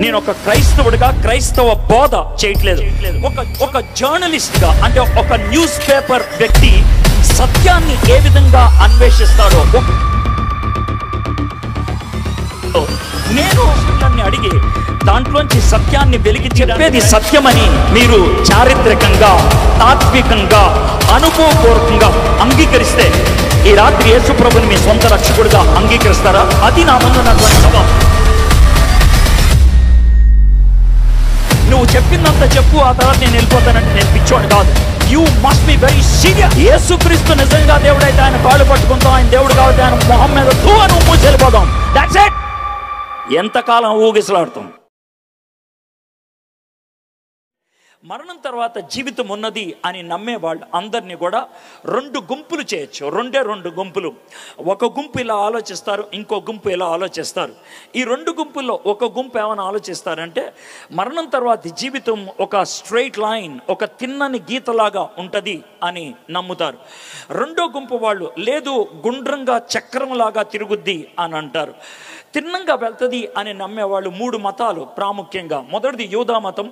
నేను ఒక క్రైస్తవుడిగా క్రైస్తవ బోధ చేయట్లేదు. ఒక జర్నలిస్ట్గా, అంటే ఒక న్యూస్ పేపర్ వ్యక్తి సత్యాన్ని ఏ విధంగా అన్వేషిస్తాడో నేను నన్ను అడిగి దాంట్లోంచి సత్యాన్ని వెలికి చెప్పేది సత్యమని మీరు చారిత్రకంగా, తాత్వికంగా, అనుభవపూర్వకంగా అంగీకరిస్తే ఈ రాత్రి యేసు ప్రభుని మీ సొంత రక్షకుడిగా అంగీకరిస్తారా? అది నా ముందున్నటువంటి సవాలు. నువ్వు చెప్పిందంత చెప్పు, ఆ తర్వాత నేను వెళ్ళిపోతానంటే నేను పిచ్చోడు కాదు. You must be very serious. యేసుక్రీస్తు నిజంగా దేవుడైతే ఆయన కాళ్ళు పట్టుకుంటాం, ఆయన దేవుడు కాబట్టి ఆయన మొహం మీద నువ్వు మూసి వెళ్ళిపోదాం. That's it. ఎంతకాలం ఊగిసలాడుతాం? మరణం తర్వాత జీవితం ఉన్నది అని నమ్మేవాళ్ళు అందరినీ కూడా రెండు గుంపులు చేయొచ్చు. రెండు గుంపులు. ఒక గుంపు ఇలా ఆలోచిస్తారు, ఇంకో గుంపు ఇలా ఆలోచిస్తారు. ఈ రెండు గుంపుల్లో ఒక గుంపు ఏమైనా ఆలోచిస్తారంటే మరణం తర్వాత జీవితం ఒక స్ట్రైట్ లైన్, ఒక తిన్నని గీతలాగా ఉంటుంది అని నమ్ముతారు. రెండో గుంపు వాళ్ళు లేదు, గుండ్రంగా చక్రంలాగా తిరుగుద్ది అని అంటారు. తిన్నంగా వెళ్తుంది అని నమ్మేవాళ్ళు మూడు మతాలు ప్రాముఖ్యంగా. మొదటిది యూదా మతం,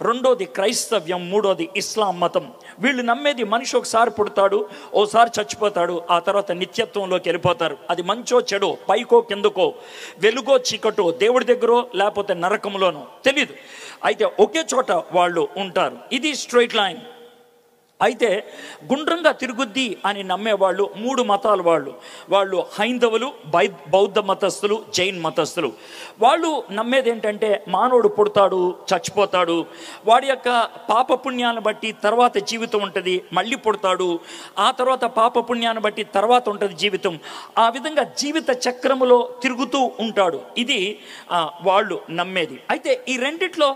రెండోది క్రైస్తవ్యం, మూడోది ఇస్లాం మతం. వీళ్ళు నమ్మేది మనిషి ఒకసారి పుడతాడు, ఓసారి చచ్చిపోతాడు, ఆ తర్వాత నిత్యత్వంలోకి వెళ్ళిపోతారు. అది మంచో చెడో, పైకో కిందకో, వెలుగో చీకటో, దేవుడి దగ్గరో లేకపోతే నరకంలోనో తెలీదు. అయితే ఒకే చోట వాళ్ళు ఉంటారు. ఇది స్ట్రైట్ లైన్. అయితే గుండ్రంగా తిరుగుద్ది అని నమ్మేవాళ్ళు మూడు మతాల వాళ్ళు హైందవులు, బౌద్ధ మతస్థులు, జైన్ మతస్థులు. వాళ్ళు నమ్మేది ఏంటంటే మానవుడు పుడతాడు, చచ్చిపోతాడు, వాడి యొక్క పాపపుణ్యాన్ని బట్టి తర్వాత జీవితం ఉంటుంది, మళ్ళీ పుడతాడు, ఆ తర్వాత పాపపుణ్యాన్ని బట్టి తర్వాత ఉంటుంది జీవితం. ఆ విధంగా జీవిత చక్రములో తిరుగుతూ ఉంటాడు. ఇది వాళ్ళు నమ్మేది. అయితే ఈ రెండిట్లో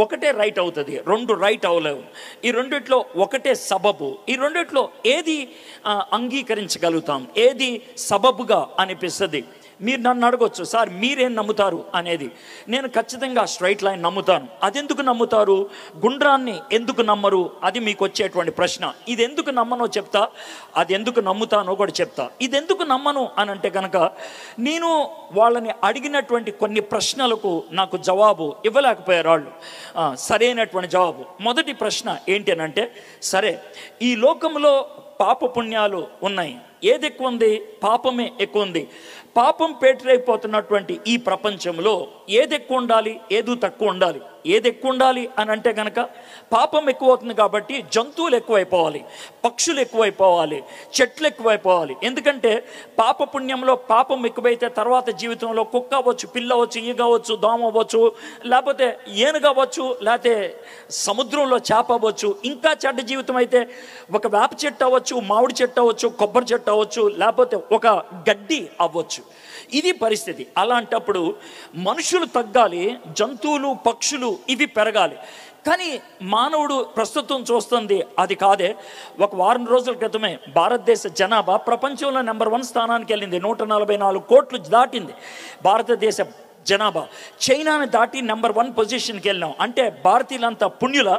ఒకటే రైట్ అవుతుంది, రెండు రైట్ అవ్వలేవు. ఈ రెండిట్లో ఒకటే సబబు. ఈ రెండిట్లో ఏది అంగీకరించగలుగుతాం, ఏది సబబుగా అనిపిస్తుంది? మీరు నన్ను అడగొచ్చు, సార్ మీరేం నమ్ముతారు అనేది. నేను ఖచ్చితంగా స్ట్రైట్ లైన్ నమ్ముతాను. అదెందుకు నమ్ముతారు? గుండ్రాన్ని ఎందుకు నమ్మరు? అది మీకు వచ్చేటువంటి ప్రశ్న. ఇది ఎందుకు నమ్మనో చెప్తా, అది ఎందుకు నమ్ముతానో కూడా చెప్తా. ఇది ఎందుకు నమ్మను అని అంటే కనుక నేను వాళ్ళని అడిగినటువంటి కొన్ని ప్రశ్నలకు నాకు జవాబు ఇవ్వలేకపోయారు వాళ్ళు, సరైనటువంటి జవాబు. మొదటి ప్రశ్న ఏంటి అని అంటే, సరే ఈ లోకంలో పాపపుణ్యాలు ఉన్నాయి, ఏది ఎక్కువ ఉంది? పాపమే ఎక్కువ ఉంది. పాపం పేటరైపోతున్నటువంటి ఈ ప్రపంచంలో ఏది ఎక్కువ ఉండాలి, ఏది తక్కువ ఉండాలి? ఏది ఎక్కువ ఉండాలి అని అంటే కనుక పాపం ఎక్కువ అవుతుంది కాబట్టి జంతువులు ఎక్కువైపోవాలి, పక్షులు ఎక్కువైపోవాలి, చెట్లు ఎక్కువైపోవాలి. ఎందుకంటే పాపపుణ్యంలో పాపం ఎక్కువైతే తర్వాత జీవితంలో కుక్క అవ్వచ్చు, పిల్ల అవ్వచ్చు, ఈగ అవ్వచ్చు, దోమ అవ్వచ్చు, లేకపోతే ఏనుగు అవ్వచ్చు, లేకపోతే సముద్రంలో చేప అవ్వచ్చు. ఇంకా చెడ్డ జీవితం అయితే ఒక వేప చెట్టు అవ్వచ్చు, మామిడి చెట్టు అవ్వచ్చు, కొబ్బరి చెట్టు అవ్వచ్చు, లేకపోతే ఒక గడ్డి అవ్వచ్చు. ఇది పరిస్థితి. అలాంటప్పుడు మనుషులు తగ్గాలి, జంతువులు, పక్షులు ఇవి పెరగాలి. కానీ మానవుడు ప్రస్తుతం చూస్తుంది అది కాదే. ఒక వారం రోజుల క్రితమే భారతదేశ జనాభా ప్రపంచంలో నెంబర్ 1 స్థానానికి వెళ్ళింది. 144 కోట్లు దాటింది భారతదేశ జనాభా. చైనాని దాటి నెంబర్ 1 పొజిషన్కి వెళ్ళినాం. అంటే భారతీయులంతా పుణ్యుల,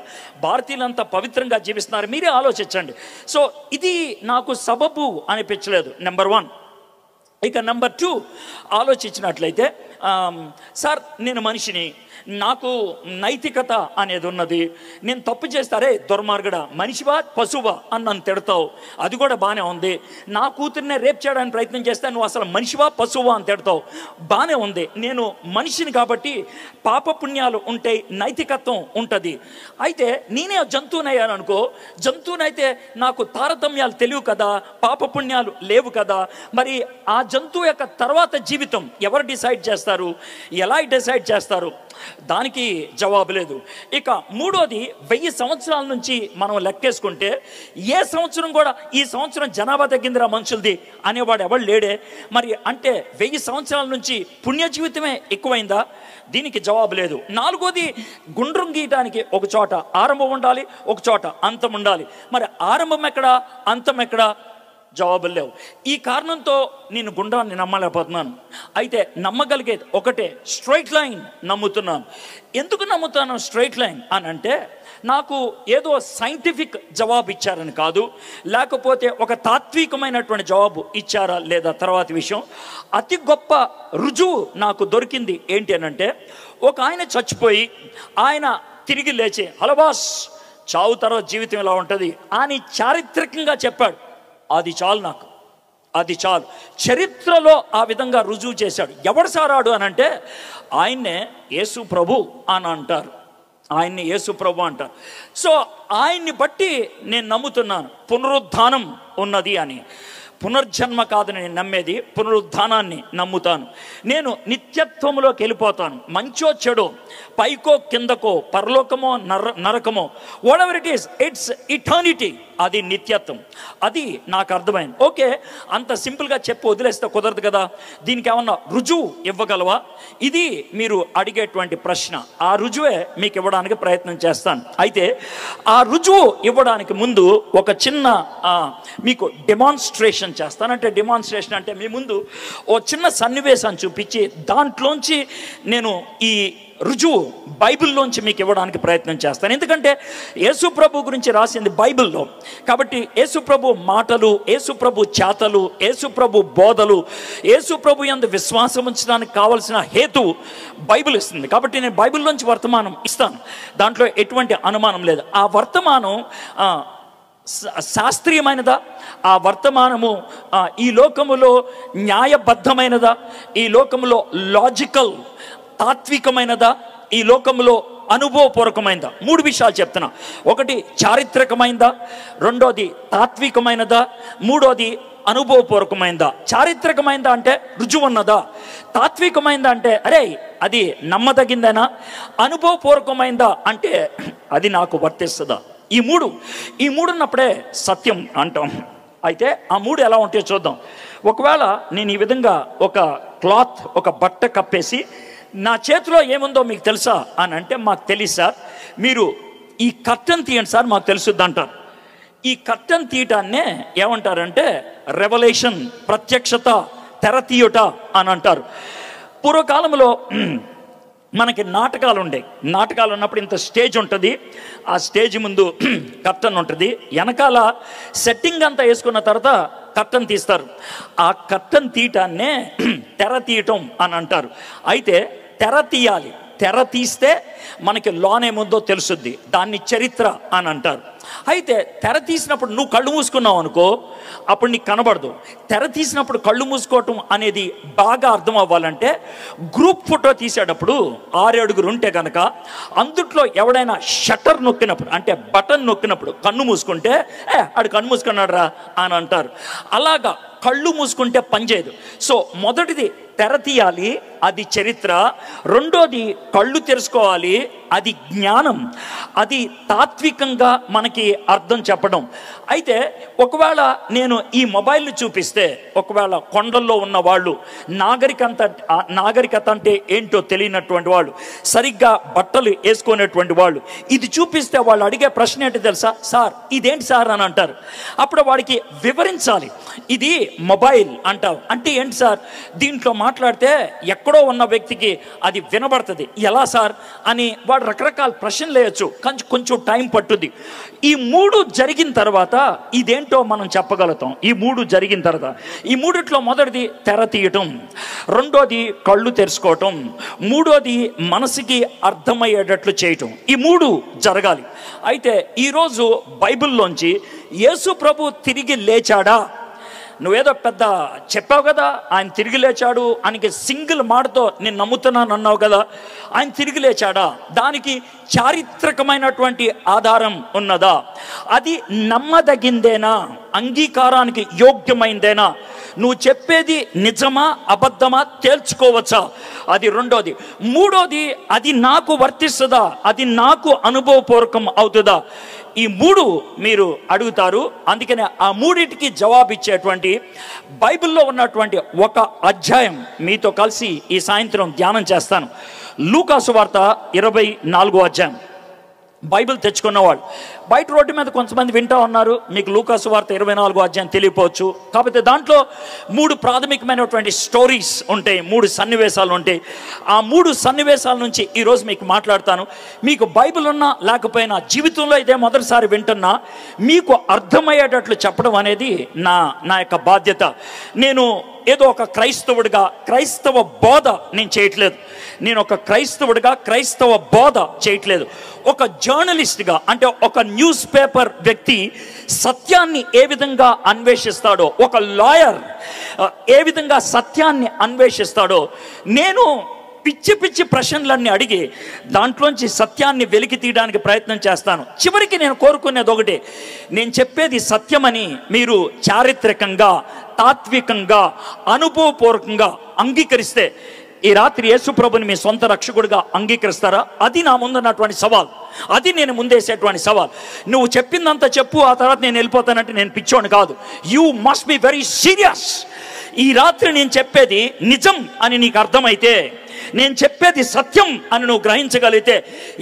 భారతీయులంతా పవిత్రంగా జీవిస్తున్నారు. మీరే ఆలోచించండి. సో ఇది నాకు సబబు అనిపించలేదు, నెంబర్ 1. ఇక నెంబర్ 2 ఆలోచించినట్లయితే, సార్ నేను మనిషిని, నాకు నైతికత అనేది ఉన్నది, నేను తప్పు చేస్తారే దుర్మార్గుడా, మనిషివా పశువా అని నన్ను తిడతావు, అది కూడా బాగానే ఉంది. నా కూతుర్నే రేప్ చేయడానికి ప్రయత్నం చేస్తే నువ్వు అసలు మనిషివా పశువా అని తిడతావు, బాగానే ఉంది. నేను మనిషిని కాబట్టి పాపపుణ్యాలు ఉంటాయి, నైతికత్వం ఉంటుంది. అయితే నేనే జంతువునయ్యాననుకో, జంతువునైతే నాకు తారతమ్యాలు తెలియవు కదా, పాపపుణ్యాలు లేవు కదా. మరి ఆ జంతువు యొక్క తర్వాత జీవితం ఎవరు డిసైడ్ చేస్తారు, ఎలా డిసైడ్ చేస్తారు? దానికి జవాబు లేదు. ఇక మూడోది, 1000 సంవత్సరాల నుంచి మనం లెక్కేసుకుంటే ఏ సంవత్సరం కూడా ఈ సంవత్సరం జనాభా తగ్గిందిరా మనుషులది అనేవాడు ఎవడు లేడే. మరి అంటే 1000 సంవత్సరాల నుంచి పుణ్య జీవితమే ఎక్కువైందా? దీనికి జవాబు లేదు. నాలుగోది, గుండ్రం గీయటానికి ఒక చోట ఆరంభం ఉండాలి, ఒక చోట అంతం ఉండాలి. మరి ఆరంభం ఎక్కడా, అంతం ఎక్కడా? జవాబులు లేవు. ఈ కారణంతో నేను గుండ్రాన్ని నమ్మలేకపోతున్నాను. అయితే నమ్మగలిగేది ఒకటే, స్ట్రైట్ లైన్ నమ్ముతున్నాను. ఎందుకు నమ్ముతాను స్ట్రైట్ లైన్ అని అంటే, నాకు ఏదో సైంటిఫిక్ జవాబు ఇచ్చారని కాదు, లేకపోతే ఒక తాత్వికమైనటువంటి జవాబు ఇచ్చారా లేదా తర్వాత విషయం. అతి గొప్ప రుజువు నాకు దొరికింది ఏంటి అని అంటే, ఒక ఆయన చచ్చిపోయి ఆయన తిరిగి లేచి, హలో బాస్, చావు తర్వాత జీవితం ఇలా ఉంటుంది అని చారిత్రకంగా చెప్పాడు. అది చాలు నాకు, అది చాలు. చరిత్రలో ఆ విధంగా రుజువు చేశాడు. ఎవడు సారాడు అని అంటే ఆయన్నే యేసు ప్రభు అని అంటారు, ఆయన్ని యేసు ప్రభు అంటారు. సో ఆయన్ని బట్టి నేను నమ్ముతున్నాను పునరుద్ధానం ఉన్నది అని. పునర్జన్మ కాదు నేను నమ్మేది, పునరుద్ధానాన్ని నమ్ముతాను. నేను నిత్యత్వంలోకి వెళ్ళిపోతాను. మంచో చెడో, పైకో కిందకో, పరలోకమో నరకమో, whatever it is, it's eternity. అది నిత్యత్వం. అది నాకు అర్థమైంది. ఓకే, అంత సింపుల్గా చెప్పి వదిలేస్తే కుదరదు కదా. దీనికి ఏమన్నా రుజువు ఇవ్వగలవా? ఇది మీరు అడిగేటువంటి ప్రశ్న. ఆ రుజువే మీకు ఇవ్వడానికి ప్రయత్నం చేస్తాను. అయితే ఆ రుజువు ఇవ్వడానికి ముందు ఒక చిన్న మీకు డెమాన్స్ట్రేషన్ చేస్తానంటే, డెమాన్స్ట్రేషన్ అంటే మీ ముందు ఓ చిన్న సన్నివేశాన్ని చూపించి దాంట్లోంచి నేను ఈ రుజువు బైబిల్లోంచి మీకు ఇవ్వడానికి ప్రయత్నం చేస్తాను. ఎందుకంటే యేసుప్రభు గురించి రాసింది బైబిల్లో కాబట్టి యేసుప్రభు మాటలు, యేసుప్రభు చేతలు, యేసుప్రభు బోధలు, యేసుప్రభు యందు విశ్వాసం ఉంచడానికి కావలసిన హేతువు బైబిల్ ఇస్తుంది. కాబట్టి నేను బైబిల్లోంచి వర్తమానం ఇస్తాను, దాంట్లో ఎటువంటి అనుమానం లేదు. ఆ వర్తమానం శాస్త్రీయమైనదా? ఆ వర్తమానము ఈ లోకములో న్యాయబద్ధమైనదా? ఈ లోకములో లాజికల్ తాత్వికమైనదా? ఈ లోకంలో అనుభవపూర్వకమైనదా? మూడు విషయాలు చెప్తున్నా. ఒకటి చారిత్రకమైనదా, రెండోది తాత్వికమైనదా, మూడోది అనుభవపూర్వకమైనదా. చారిత్రకమైనదా అంటే రుజువున్నదా, తాత్వికమైనదా అంటే అరే అది నమ్మదగిందేనా, అనుభవపూర్వకమైనదా అంటే అది నాకు వర్తిస్తుందా. ఈ మూడు ఉన్నప్పుడే సత్యం అంటాం. అయితే ఆ మూడు ఎలా ఉంటాయో చూద్దాం. ఒకవేళ నేను ఈ విధంగా ఒక క్లాత్, ఒక బట్ట కప్పేసి నా చేతిలో ఏముందో మీకు తెలుసా అని అంటే, మాకు తెలియదు సార్, మీరు ఈ కర్టన్ తీయండి సార్, మాకు తెలుసుద్ది అంటారు. ఈ కర్టన్ తీయటాన్నే ఏమంటారంటే రెవల్యూషన్, ప్రత్యక్షత, తెర తీయుట అని అంటారు. పూర్వకాలంలో మనకి నాటకాలు ఉండే. నాటకాలు ఉన్నప్పుడు ఇంత స్టేజ్ ఉంటుంది, ఆ స్టేజ్ ముందు కర్టన్ ఉంటుంది, వెనకాల సెట్టింగ్ అంతా వేసుకున్న తర్వాత కర్టన్ తీస్తారు. ఆ కర్టన్ తీయటాన్నే తెర తీయటం అని అంటారు. అయితే తెర తీయాలి, తెర తీస్తే మనకి లోనేముందో తెలుసుద్ది, దాన్ని చరిత్ర అని అంటారు. అయితే తెర తీసినప్పుడు నువ్వు కళ్ళు మూసుకున్నావు అనుకో, అప్పుడు నీకు కనబడదు. తెర తీసినప్పుడు కళ్ళు మూసుకోవటం అనేది బాగా అర్థం అవ్వాలంటే, గ్రూప్ ఫోటో తీసేటప్పుడు 6 ఉంటే కనుక అందుట్లో ఎవడైనా షట్టర్ నొక్కినప్పుడు అంటే బటన్ నొక్కినప్పుడు కన్ను మూసుకుంటే ఆడు కన్ను మూసుకున్నాడు రా అని అంటారు. అలాగా కళ్ళు మూసుకుంటే పనిచేయదు. సో మొదటిది తెర తీయాలి, అది చరిత్ర. రెండోది కళ్ళు తెరుచుకోవాలి, అది జ్ఞానం, అది తాత్వికంగా మనకి అర్థం చెప్పడం. అయితే ఒకవేళ నేను ఈ మొబైల్ని చూపిస్తే, ఒకవేళ కొండల్లో ఉన్న వాళ్ళు, నాగరికత అంటే ఏంటో తెలియనటువంటి వాళ్ళు, సరిగ్గా బట్టలు వేసుకునేటువంటి వాళ్ళు, ఇది చూపిస్తే వాళ్ళు అడిగే ప్రశ్న ఏంటి తెలుసా? సార్ ఇదేంటి సార్ అని అంటారు. అప్పుడు వాడికి వివరించాలి. ఇది మొబైల్ అంటావు అంటే ఏంటి సార్, దీంట్లో మాట్లాడితే ఎక్కడో ఉన్న వ్యక్తికి అది వినబడుతుంది, ఎలా సార్ అని వాడు రకరకాల ప్రశ్నలు వేయచ్చు, కొంచెం టైం పట్టుద్ది. ఈ మూడు జరిగిన తర్వాత ఇదేంటో మనం చెప్పగలుగుతాం. ఈ మూడు జరిగిన తర్వాత, ఈ మూడిట్లో మొదటిది తెర తీయటం, రెండోది కళ్ళు తెరుచుకోవటం, మూడోది మనసుకి అర్థమయ్యేటట్లు చేయటం. ఈ మూడు జరగాలి. అయితే ఈరోజు బైబిల్లోంచి యేసు ప్రభు తిరిగి లేచాడా? నువ్వేదో పెద్ద చెప్పావు కదా, ఆయన తిరిగి లేచాడు, ఆయనకి సింగిల్ మాటతో నేను నమ్ముతున్నాను అన్నావు కదా, ఆయన తిరిగి లేచాడా? దానికి చారిత్రకమైనటువంటి ఆధారం ఉన్నదా? అది నమ్మదగిందేనా? అంగీకారానికి యోగ్యమైందేనా? నువ్వు చెప్పేది నిజమా అబద్ధమా తేల్చుకోవచ్చా? అది రెండోది. మూడోది, అది నాకు వర్తిస్తుందా, అది నాకు అనుభవపూర్వకం అవుతుందా? ఈ మూడు మీరు అడుగుతారు. అందుకనే ఆ మూడింటికి జవాబిచ్చేటువంటి బైబిల్లో ఉన్నటువంటి ఒక అధ్యాయం మీతో కలిసి ఈ సాయంత్రం ధ్యానం చేస్తాను. లూకా సువార్త 24వ అధ్యాయం. బైబిల్ తెచ్చుకున్నవాళ్ళు బయట రోడ్డు మీద కొంతమంది వింటా ఉన్నారు, మీకు లూకా సువార్త 24వ అధ్యాయం తెలియపోవచ్చు. కాకపోతే దాంట్లో 3 ప్రాథమికమైనటువంటి స్టోరీస్ ఉంటాయి, 3 సన్నివేశాలు ఉంటాయి. ఆ 3 సన్నివేశాల నుంచి ఈరోజు మీకు మాట్లాడతాను. మీకు బైబిల్ ఉన్నా లేకపోయినా, జీవితంలో ఇదే మొదటిసారి వింటున్నా, మీకు అర్థమయ్యేటట్లు చెప్పడం అనేది నా యొక్క బాధ్యత. నేను ఏదో ఒక క్రైస్తవుడిగా క్రైస్తవ బోధ నేను చేయట్లేదు. నేను ఒక క్రైస్తవుడిగా క్రైస్తవ బోధ చేయట్లేదు. ఒక జర్నలిస్ట్గా, అంటే ఒక న్యూస్ పేపర్ వ్యక్తి సత్యాన్ని ఏ విధంగా అన్వేషిస్తాడో, ఒక లాయర్ ఏ విధంగా సత్యాన్ని అన్వేషిస్తాడో, నేను పిచ్చి పిచ్చి ప్రశ్నలన్నీ అడిగి దాంట్లోంచి సత్యాన్ని వెలికి తీయడానికి ప్రయత్నం చేస్తాను. చివరికి నేను కోరుకునేది ఒకటే, నేను చెప్పేది సత్యమని మీరు చారిత్రకంగా, తాత్వికంగా, అనుభవపూర్వకంగా అంగీకరిస్తే ఈ రాత్రి యేసుప్రభుని మీ సొంత రక్షకుడిగా అంగీకరిస్తారా? అది నా ముందున్నటువంటి సవాల్, అది నేను ముందేసేటువంటి సవాల్. నువ్వు చెప్పిందంతా చెప్పు, ఆ తర్వాత నేను వెళ్ళిపోతానంటే నేను పిచ్చోని కాదు. You must be very serious. ఈ రాత్రి నేను చెప్పేది నిజం అని నీకు అర్థమైతే, నేను చెప్పేది సత్యం అని నువ్వు గ్రహించగలిగితే,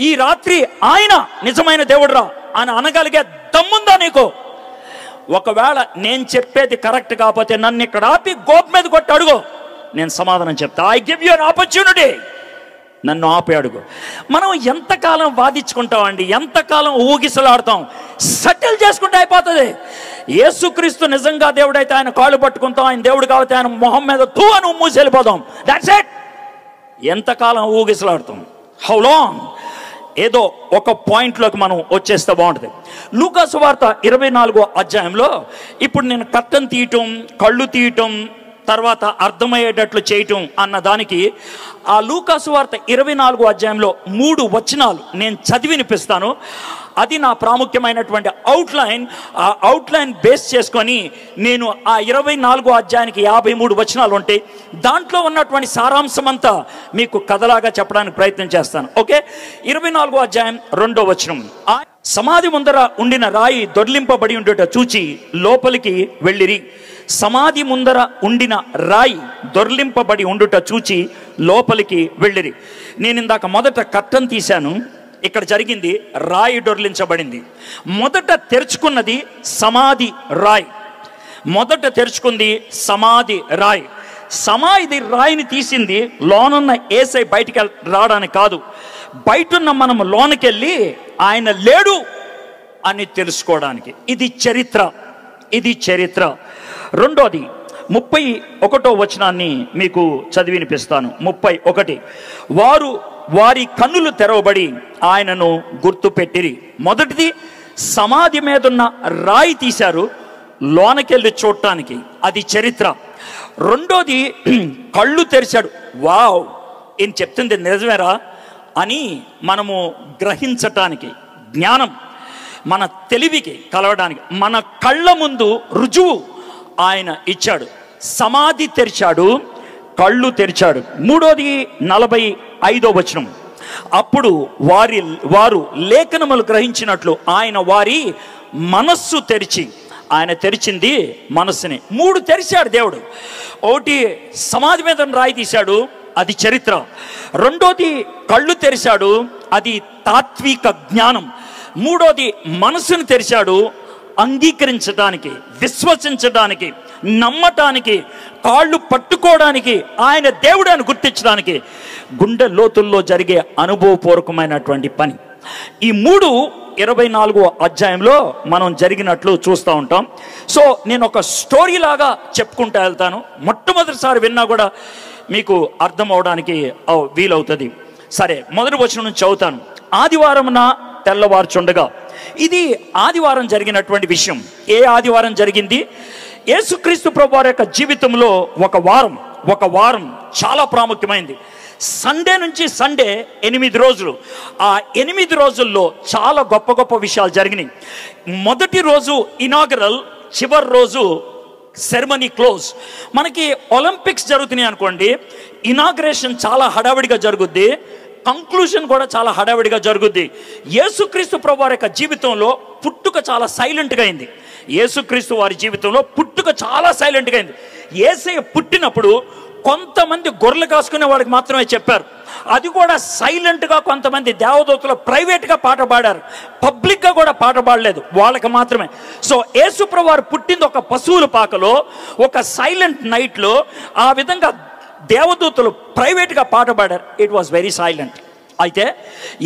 ఈ రాత్రి ఆయన నిజమైన దేవుడురా అని అనగలిగే దమ్ముందా నీకు? ఒకవేళ నేను చెప్పేది కరెక్ట్ కాకపోతే నన్ను ఇక్కడ ఆపి గోపు మీద కొట్టి అడుగు, నేను సమాధానం చెప్తా. I give you an opportunity. నన్ను ఆపి అడుగు. మనం ఎంతకాలం వాదించుకుంటామండి, ఎంతకాలం ఊగిసలాడతాం? సెటిల్ చేసుకుంటే అయిపోతుంది. యేసుక్రీస్తు నిజంగా దేవుడైతే ఆయన కాళ్ళు పట్టుకుంటాం, ఆయన దేవుడు కాబట్టి ఆయన మొహం మీద తూ అని మూసి వెళ్ళిపోదాం. That's it. ఎంతకాలం ఊగిసలాడుతాం? How long? ఏదో ఒక పాయింట్లోకి మనం వచ్చేస్తే బాగుంటుంది. లూకా సువార్త 24వ అధ్యాయంలో ఇప్పుడు నేను కట్టను తీయటం, కళ్ళు తీయటం, తర్వాత అర్థమయ్యేటట్లు చేయటం అన్న దానికి ఆ లూకా సువార్త 24వ అధ్యాయంలో 3 వచనాలు నేను చదివినిపిస్తాను. అది నా ప్రాముఖ్యమైనటువంటి అవుట్లైన్. ఆ అవుట్లైన్ బేస్ చేసుకొని నేను ఆ 24వ అధ్యాయానికి 53 వచనాలు ఉంటాయి. దాంట్లో ఉన్నటువంటి సారాంశం అంతా మీకు కథలాగా చెప్పడానికి ప్రయత్నం చేస్తాను. ఓకే, 24వ అధ్యాయం 2వ వచనం. సమాధి ముందర ఉండిన రాయి దొర్లింపబడి ఉండుట చూచి లోపలికి వెళ్ళిరి. సమాధి ముందర ఉండిన రాయి దొర్లింపబడి ఉండుట చూచి లోపలికి వెళ్ళిరి. నేను ఇందాక మొదట కట్టను తీశాను. ఇక్కడ జరిగింది రాయి దొర్లించబడింది. మొదట తెరుచుకున్నది సమాధి రాయి. మొదట తెరుచుకుంది సమాధి రాయి. సమాధి రాయిని తీసింది లోనున్న యేసై బయటికి రావడానికి కాదు, బయటున్న మనం లోనకెళ్ళి ఆయన లేడు అని తెలుసుకోవడానికి. ఇది చరిత్ర, ఇది చరిత్ర. రెండోది 31వ వచనాన్ని మీకు చదివినిపిస్తాను. 31. వారి కన్నులు తెరవబడి ఆయనను గుర్తుపెట్టిరి. మొదటిది సమాధి మీదున్న రాయి తీశారు లోనకెళ్ళి చూడటానికి, అది చరిత్ర. రెండోది కళ్ళు తెరిచాడు. వావ్, ఏం చెప్తుంది నిజమేరా అని మనము గ్రహించటానికి, జ్ఞానం మన తెలివికి కలవడానికి మన కళ్ళ ముందు రుజువు ఆయన ఇచ్చాడు. సమాధి తెరిచాడు, కళ్ళు తెరిచాడు. మూడోది 45వ వచనం. అప్పుడు వారు లేఖనములు గ్రహించినట్లు ఆయన వారి మనస్సు తెరిచి, ఆయన తెరిచింది మనస్సుని. 3 తెరిచాడు దేవుడు. ఒకటి సమాధి మీద రాయి తీశాడు, అది చరిత్ర. రెండోది కళ్ళు తెరిచాడు, అది తాత్విక జ్ఞానం. మూడోది మనసును తెరిచాడు, అంగీకరించడానికి, విశ్వసించడానికి, నమ్మటానికి, కాళ్ళు పట్టుకోవడానికి, ఆయన దేవుడు అని గుర్తించడానికి, గుండె లోతుల్లో జరిగే అనుభవపూర్వకమైనటువంటి పని. ఈ 3 24వ అధ్యాయంలో మనం జరిగినట్లు చూస్తూ ఉంటాం. సో నేను ఒక స్టోరీ లాగా చెప్పుకుంటూ వెళ్తాను. మొట్టమొదటిసారి విన్నా కూడా మీకు అర్థం అవడానికి వీలవుతుంది. సరే, మొదటి వచనం నుంచి చదువుతాను. ఆదివారమున తెల్లవారుచుండగా, ఇది ఆదివారం జరిగినటువంటి విషయం. ఏ ఆదివారం జరిగింది? యేసుక్రీస్తు ప్రభువారి యొక్క జీవితంలో ఒక వారం చాలా ప్రాముఖ్యమైంది. సండే నుంచి సండే 8 రోజులు. ఆ 8 రోజుల్లో చాలా గొప్ప గొప్ప విషయాలు జరిగినాయి. మొదటి రోజు ఇనాగరల్, చివరి రోజు సెరమనీ క్లోజ్. మనకి ఒలింపిక్స్ జరుగుతున్నాయి అనుకోండి, ఇనాగ్రేషన్ చాలా హడావిడిగా జరుగుద్ది, కంక్లూజన్ కూడా చాలా హడావిడిగా జరుగుద్ది. యేసుక్రీస్తు ప్రభువారి యొక్క జీవితంలో పుట్టుక చాలా సైలెంట్గా అయింది. యేసుక్రీస్తు వారి జీవితంలో పుట్టుక చాలా సైలెంట్గా అయింది. యేసయ్య పుట్టినప్పుడు కొంతమంది గొర్రెలు కాసుకునే వాళ్ళకి మాత్రమే చెప్పారు. అది కూడా సైలెంట్గా. కొంతమంది దేవదూతలు ప్రైవేట్గా పాట పాడారు, పబ్లిక్గా కూడా పాట పాడలేదు, వాళ్ళకి మాత్రమే. సో యేసుప్రభువు వారు పుట్టింది ఒక పశువుల పాకలో, ఒక సైలెంట్ నైట్లో. ఆ విధంగా దేవదూతలు ప్రైవేట్గా పాట పాడారు. It was very silent. అయితే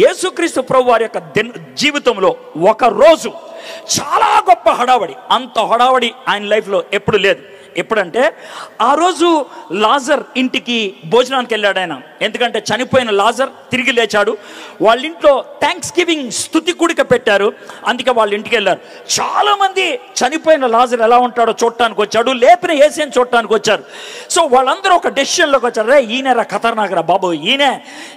యేసుక్రీస్తు ప్రభు వారి యొక్క జీవితంలో ఒక రోజు చాలా గొప్ప హడావడి. అంత హడావడి ఆయన లైఫ్లో ఎప్పుడు లేదు. ఎప్పుడంటే ఆ రోజు లాజర్ ఇంటికి భోజనానికి వెళ్ళాడు ఆయన. ఎందుకంటే చనిపోయిన లాజర్ తిరిగి లేచాడు. వాళ్ళ ఇంట్లో థ్యాంక్స్ గివింగ్ స్తుతి కూడిక పెట్టారు, అందుకే వాళ్ళ ఇంటికి వెళ్ళారు. చాలామంది చనిపోయిన లాజర్ ఎలా ఉంటాడో చూడటానికి వచ్చాడు, లేపిన యేసుని చూడటానికి వచ్చారు. సో వాళ్ళందరూ ఒక డెసిషన్లోకి వచ్చారు, రే ఈయనరా ఖతర్నాకరా బాబు ఈయనే.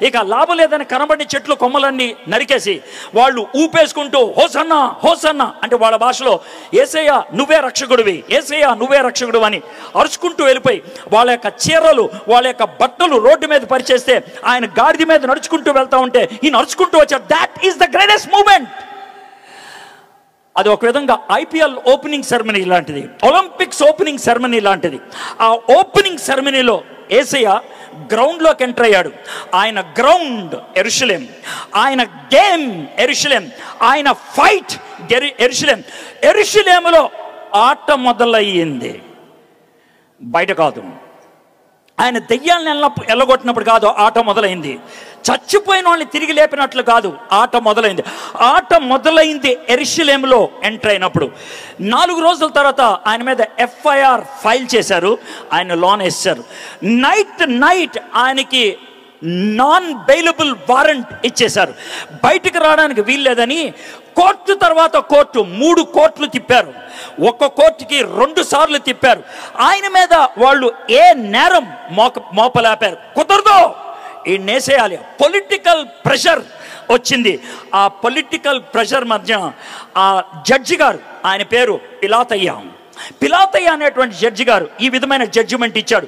ఇక లాభం లేదని కనబడి చెట్లు కొమ్మలన్నీ నరికేసి వాళ్ళు ఊపేసుకుంటూ హోసన్నా హోసన్నా అంటే వాళ్ళ భాషలో యేసయ్య నువ్వే రక్షకుడివి, యేసయ్య నువ్వే రక్షకుడు అని అరుచుకుంటూ వెళ్ళిపోయి వాళ్ళ యొక్క చీరలు వాళ్ళ యొక్క బట్టలు రోడ్డు మీద పరిచేస్తే ఆయన గాడిద మీద నడుచుకుంటూ వెళ్తా ఉంటే ఈయన నడుచుకుంటూ వచ్చాడు. That is the greatest moment. అది ఒక విధంగా ఐపీఎల్ ఓపెనింగ్ సెరమనీ లాంటిది, ఒలింపిక్స్ ఓపెనింగ్ సెరమనీ లాంటిది. ఆ ఓపెనింగ్ సెరమనీలో యేసయ్య గ్రౌండ్లోకి ఎంటర్ అయ్యాడు. ఆయన గ్రౌండ్ యెరూషలేం, ఆయన గేమ్ యెరూషలేం, ఆయన ఫైట్ యెరూషలేం. యెరూషలేములో ఆట మొదలయ్యింది, బయట కాదు. ఆయన దెయ్యాలను ఎల్లగొట్టినప్పుడు కాదు ఆట మొదలైంది, చచ్చిపోయిన వాళ్ళని తిరిగి లేపినట్లు కాదు ఆట మొదలైంది. ఆట మొదలైంది యెరూషలేములో ఎంటర్ అయినప్పుడు. 4 రోజుల తర్వాత ఆయన మీద ఎఫ్ఐఆర్ ఫైల్ చేశారు, ఆయన లోన్ వేశారు. నైట్ ఆయనకి నాన్ బెయిలబుల్ వారెంట్ ఇచ్చేశారు, బయటకు రావడానికి వీల్లేదని. కోర్టు తర్వాత కోర్టు 3 కోర్టులు తిప్పారు, ఒక్క కోర్టుకి 2 సార్లు తిప్పారు. ఆయన మీద వాళ్ళు ఏ నేరం మోపలేపారు, కుదరదు ఈ నేసేయాలి. పొలిటికల్ ప్రెషర్ వచ్చింది. ఆ పొలిటికల్ ప్రెషర్ మధ్య ఆ జడ్జి గారు, ఆయన పేరు పిలాతయ్య అనేటువంటి జడ్జి గారు ఈ విధమైన జడ్జిమెంట్ ఇచ్చాడు.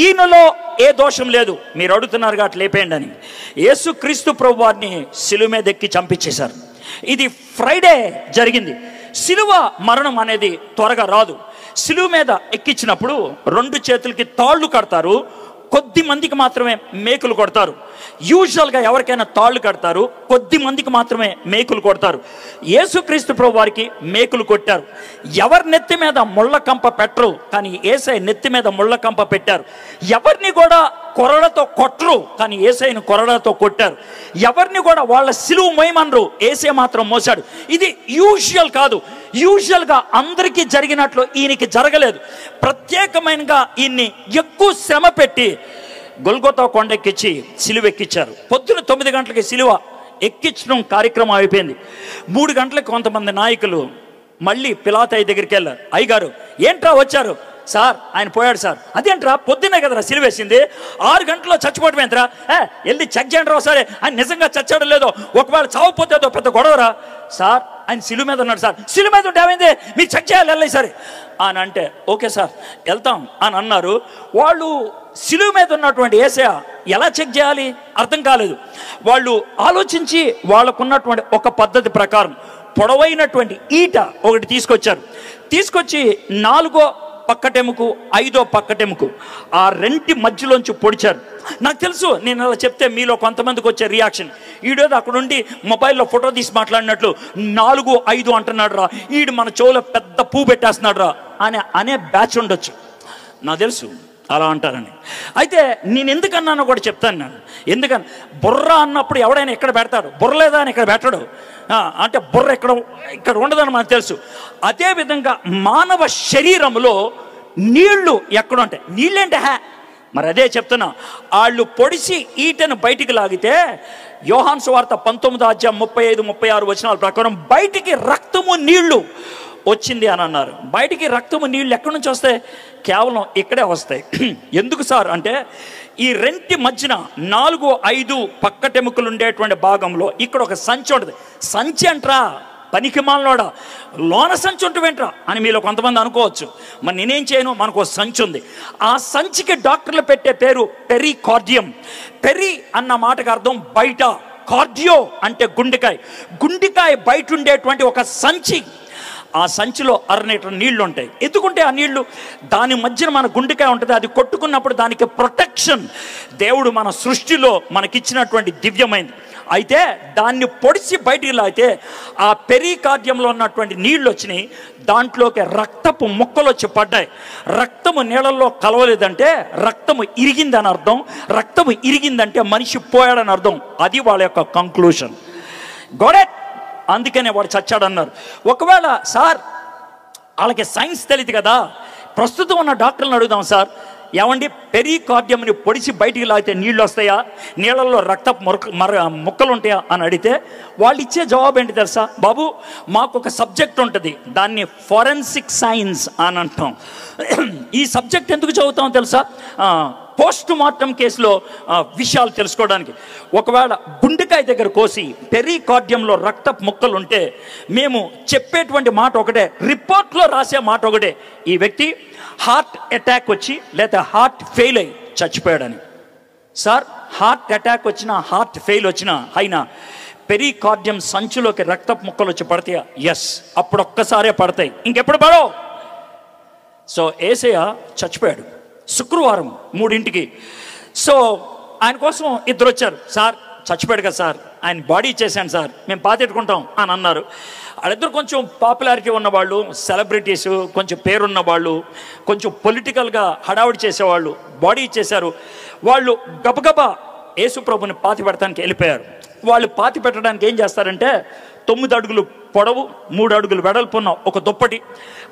ఈయనలో ఏ దోషం లేదు, మీరు అడుగుతున్నారు కాబట్టి లేపేయండి అని. యేసుక్రీస్తు ప్రభు వారిని సిలువ మీద ఎక్కి చంపించేశారు. ఇది ఫ్రైడే జరిగింది. సిలువ మరణం అనేది త్వరగా రాదు. సిలువ మీద ఎక్కించినప్పుడు 2 చేతులకి తాళ్ళు కడతారు, కొద్ది మందికి మాత్రమే మేకులు కొడతారు. యూజువల్గా ఎవరికైనా తాళ్ళు కడతారు, కొద్ది మందికి మాత్రమే మేకులు కొడతారు. యేసుక్రీస్తు ప్రభు వారికి మేకులు కొట్టారు. ఎవరి నెత్తి మీద ముళ్ళ కంప పెట్టరు, కానీ యేసయ్య నెత్తి మీద ముళ్ళ కంప పెట్టారు. ఎవరిని కూడా కొరడతో కొట్టరు, కానీ యేసయ్యను కొరడతో కొట్టారు. ఎవరిని కూడా వాళ్ళ సిలువ మోయమనరు, యేసయ్య మాత్రం మోసాడు. ఇది యూజువల్ కాదు. యూజువల్గా అందరికీ జరిగినట్లు ఈయనకి జరగలేదు. ప్రత్యేకమైనగా ఈయన్ని ఎక్కువ శ్రమ పెట్టి గొల్గొతా కొండెక్కించి సిలువ ఎక్కించారు. పొద్దున 9 గంటలకి సిలువ ఎక్కించడం కార్యక్రమం అయిపోయింది. 3 గంటలకు కొంతమంది నాయకులు మళ్ళీ పిలాతయ్య దగ్గరికి వెళ్ళారు. అయ్యగారు ఏంట్రా వచ్చారు? సార్ ఆయన పోయాడు సార్. అదేంట్రా పొద్దున్నే కదరా సిలువేసింది, 6 గంటల్లో చచ్చిపోవటం ఏంట్రా? వెళ్ళి చెక్ చేయండి రా సరే ఆయన నిజంగా చచ్చాడో లేదో, ఒకవేళ చావపోతేదో పెద్ద గొడవరా. సార్ ఆయన సిలువ మీద ఉన్నాడు సార్. సిలువ మీద ఉంటే ఏమైంది, మీరు చెక్ చేయాలి వెళ్ళి సరే అని అంటే ఓకే సార్ వెళ్తాం అని అన్నారు. వాళ్ళు సిలువ మీద ఉన్నటువంటి యేసయ్య ఎలా చెక్ చేయాలి అర్థం కాలేదు. వాళ్ళు ఆలోచించి వాళ్ళకున్నటువంటి ఒక పద్ధతి ప్రకారం పొడవైనటువంటి ఈట ఒకటి తీసుకొచ్చి 4వ పక్కటెముకు 5వ పక్కటెముకు ఆ 2 మధ్యలోంచి పొడిచారు. నాకు తెలుసు నేను అలా చెప్తే మీలో కొంతమందికి వచ్చే రియాక్షన్, ఈడేదో అక్కడ ఉండి మొబైల్లో ఫోటో తీసి మాట్లాడినట్లు 4, 5 అంటున్నాడు రా, ఈడు మన చెవులో పెద్ద పువ్వు పెట్టేస్తున్నాడు రా అనే బ్యాచ్ ఉండొచ్చు. నాకు తెలుసు అలా అంటారని. అయితే నేను ఎందుకన్నానో కూడా చెప్తాను. నేను ఎందుకని బుర్ర అన్నప్పుడు ఎవడైనా ఎక్కడ పెడతాడు, బుర్ర లేదా అని ఇక్కడ పెట్టడు. అంటే బుర్ర ఇక్కడ ఉండదని మనకు తెలుసు. అదేవిధంగా మానవ శరీరంలో నీళ్లు ఎక్కడ ఉంటాయి, నీళ్ళేంటే మరి అదే చెప్తున్నా. వాళ్ళు పొడిసి ఈటను బయటికి లాగితే యోహాను సువార్త 19వ అధ్యాయం 35, 36 వచనాల ప్రకారం బయటికి రక్తము నీళ్లు వచ్చింది అని అన్నారు. బయటికి రక్తము నీళ్ళు ఎక్కడి నుంచి వస్తాయి? కేవలం ఇక్కడే వస్తాయి. ఎందుకు సార్ అంటే ఈ 2 మధ్యన 4, 5 పక్కటెముకలు ఉండేటువంటి భాగంలో ఇక్కడ ఒక సంచి ఉంటుంది. సంచి అంటరా పనికి మాలనోడా, లోన సంచి ఉంటుంవేంట్రా అని మీలో కొంతమంది అనుకోవచ్చు. మరి నేనేం చేయను, మనకు సంచి ఉంది. ఆ సంచికి డాక్టర్లు పెట్టే పేరు పెరికార్డియం. పెరి అన్న మాటకు అర్థం బయట, కార్డియో అంటే గుండెకాయ బయట ఉండేటువంటి ఒక సంచి. ఆ సంచిలో 6 లీటర్ నీళ్లు ఉంటాయి. ఎందుకుంటే ఆ నీళ్లు దాని మధ్యన మన గుండెకాయ ఉంటుంది, అది కొట్టుకున్నప్పుడు దానికి ప్రొటెక్షన్ దేవుడు మన సృష్టిలో మనకిచ్చినటువంటి దివ్యమైంది. అయితే దాన్ని పొడిచి బయటికి లాగితే ఆ పెరికార్డియంలో ఉన్నటువంటి నీళ్లు వచ్చినాయి, దాంట్లోకి రక్తపు ముక్కలు వచ్చి పడ్డాయి. రక్తము నీళ్ళల్లో కలవలేదంటే రక్తము ఇరిగిందని అర్థం. రక్తము ఇరిగిందంటే మనిషి పోయాడని అర్థం. అది వాళ్ళ యొక్క కంక్లూషన్. గోడెట్ అందుకనే వాడు చచ్చాడన్నారు. ఒకవేళ సార్ వాళ్ళకి సైన్స్ తెలియదు కదా, ప్రస్తుతం ఉన్న డాక్టర్లను అడుగుదాం సార్, ఏమండి పెరికార్డియంని పొడిచి బయటికి లాగితే నీళ్ళు వస్తాయా, నీళ్ళల్లో రక్తపు ముక్కలు ఉంటాయా అని అడిగితే వాళ్ళు ఇచ్చే జవాబు ఏంటి తెలుసా? బాబు మాకు ఒక సబ్జెక్ట్ ఉంటుంది, దాన్ని ఫోరెన్సిక్ సైన్స్ అని అంటాం. ఈ సబ్జెక్ట్ ఎందుకు చదువుతాం తెలుసా? పోస్ట్ మార్టం కేసులో విషయాలు తెలుసుకోవడానికి. ఒకవేళ గుండెకాయ దగ్గర కోసి పెరికార్డియంలో రక్తపు ముక్కలు ఉంటే మేము చెప్పేటువంటి మాట ఒకటే, రిపోర్ట్లో రాసే మాట ఒకటే, ఈ వ్యక్తి హార్ట్ అటాక్ వచ్చి లేదా హార్ట్ ఫెయిల్ అయ్యి చచ్చిపోయాడని. సార్ హార్ట్ అటాక్ వచ్చినా హార్ట్ ఫెయిల్ వచ్చినా అయినా పెరికార్డియం సంచులోకి రక్తపు ముక్కలు వచ్చి పడతాయా? ఎస్, అప్పుడు ఒక్కసారే పడతాయి, ఇంకెప్పుడు పడవు. సో యేసయ్య చచ్చిపోయాడు శుక్రవారం 3 సో ఆయన కోసం ఇద్దరు వచ్చారు. సార్ చచ్చిపోయాడు కదా సార్, ఆయన బాడీ ఇచ్చేసాను సార్, మేము పాతెట్టుకుంటాం అని అన్నారు. వాళ్ళిద్దరు కొంచెం పాపులారిటీ ఉన్నవాళ్ళు, సెలబ్రిటీస్, కొంచెం పేరున్న వాళ్ళు, కొంచెం పొలిటికల్గా హడావుడి చేసేవాళ్ళు. బాడీ ఇచ్చేశారు. వాళ్ళు గబగబా యేసుప్రభుని పాతి పెడతానికి వెళ్ళిపోయారు. వాళ్ళు పాతి పెట్టడానికి ఏం చేస్తారంటే 9 అడుగులు పొడవు 3 అడుగులు వెడల్పున్న ఒక దుప్పటి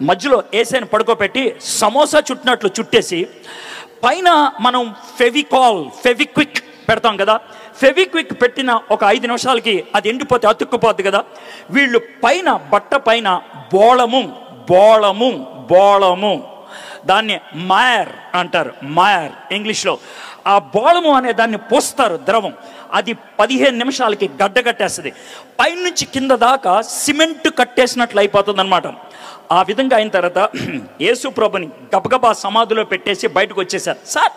మధ్యలో యేసయ్యను పడుకోబెట్టి సమోసా చుట్టినట్లు చుట్టేసి పైన మనం ఫెవిక్విక్ పెడతాం కదా, ఫెవిక్విక్ పెట్టిన ఒక 5 నిమిషాలకి అది ఎండిపోతే అతుక్కుపోద్ది కదా. వీళ్ళు పైన బట్ట పైన బోళము దాన్ని మాయర్ అంటారు, మాయర్ ఇంగ్లీష్లో. ఆ బోళము అనే దాన్ని పోస్తారు ద్రవం, అది 15 నిమిషాలకి గడ్డ కట్టేస్తుంది. పైనుంచి కింద దాకా సిమెంట్ కట్టేసినట్లు అయిపోతుంది అనమాట. ఆ విధంగా అయిన తర్వాత యేసు ప్రభుని గబగబా సమాధిలో పెట్టేసి బయటకు వచ్చేసారు. సార్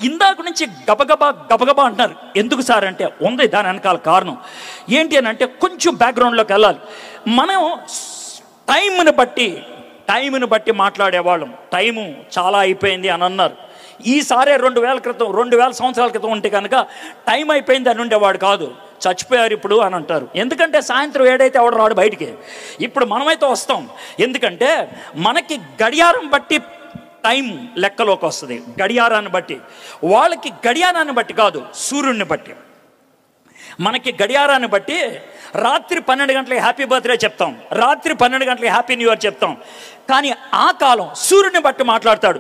ఇందాక నుంచి గబగబా అంటున్నారు, ఎందుకు సార్ అంటే ఉంది దాని వెనకాల కారణం ఏంటి అని అంటే కొంచెం బ్యాక్గ్రౌండ్లోకి వెళ్ళాలి. మనం టైంని బట్టి మాట్లాడేవాళ్ళం. టైము చాలా అయిపోయింది అని అన్నారు. ఈసారే 2000 సంవత్సరాల క్రితం ఉంటే కనుక టైం అయిపోయింది అని ఉండేవాడు కాదు, చచ్చిపోయారు ఇప్పుడు అని అంటారు. ఎందుకంటే సాయంత్రం 7 అయితే ఎవడు రాడు బయటికి. ఇప్పుడు మనమైతే వస్తాం, ఎందుకంటే మనకి గడియారం బట్టి టైం లెక్కలోకి వస్తుంది, గడియారాన్ని బట్టి. వాళ్ళకి గడియారాన్ని బట్టి కాదు, సూర్యుడిని బట్టి. మనకి గడియారాన్ని బట్టి రాత్రి 12 గంటలకి హ్యాపీ బర్త్డే చెప్తాం, రాత్రి 12 గంటలకి హ్యాపీ న్యూ ఇయర్ చెప్తాం. కానీ ఆ కాలం సూర్యుడిని బట్టి మాట్లాడతాడు.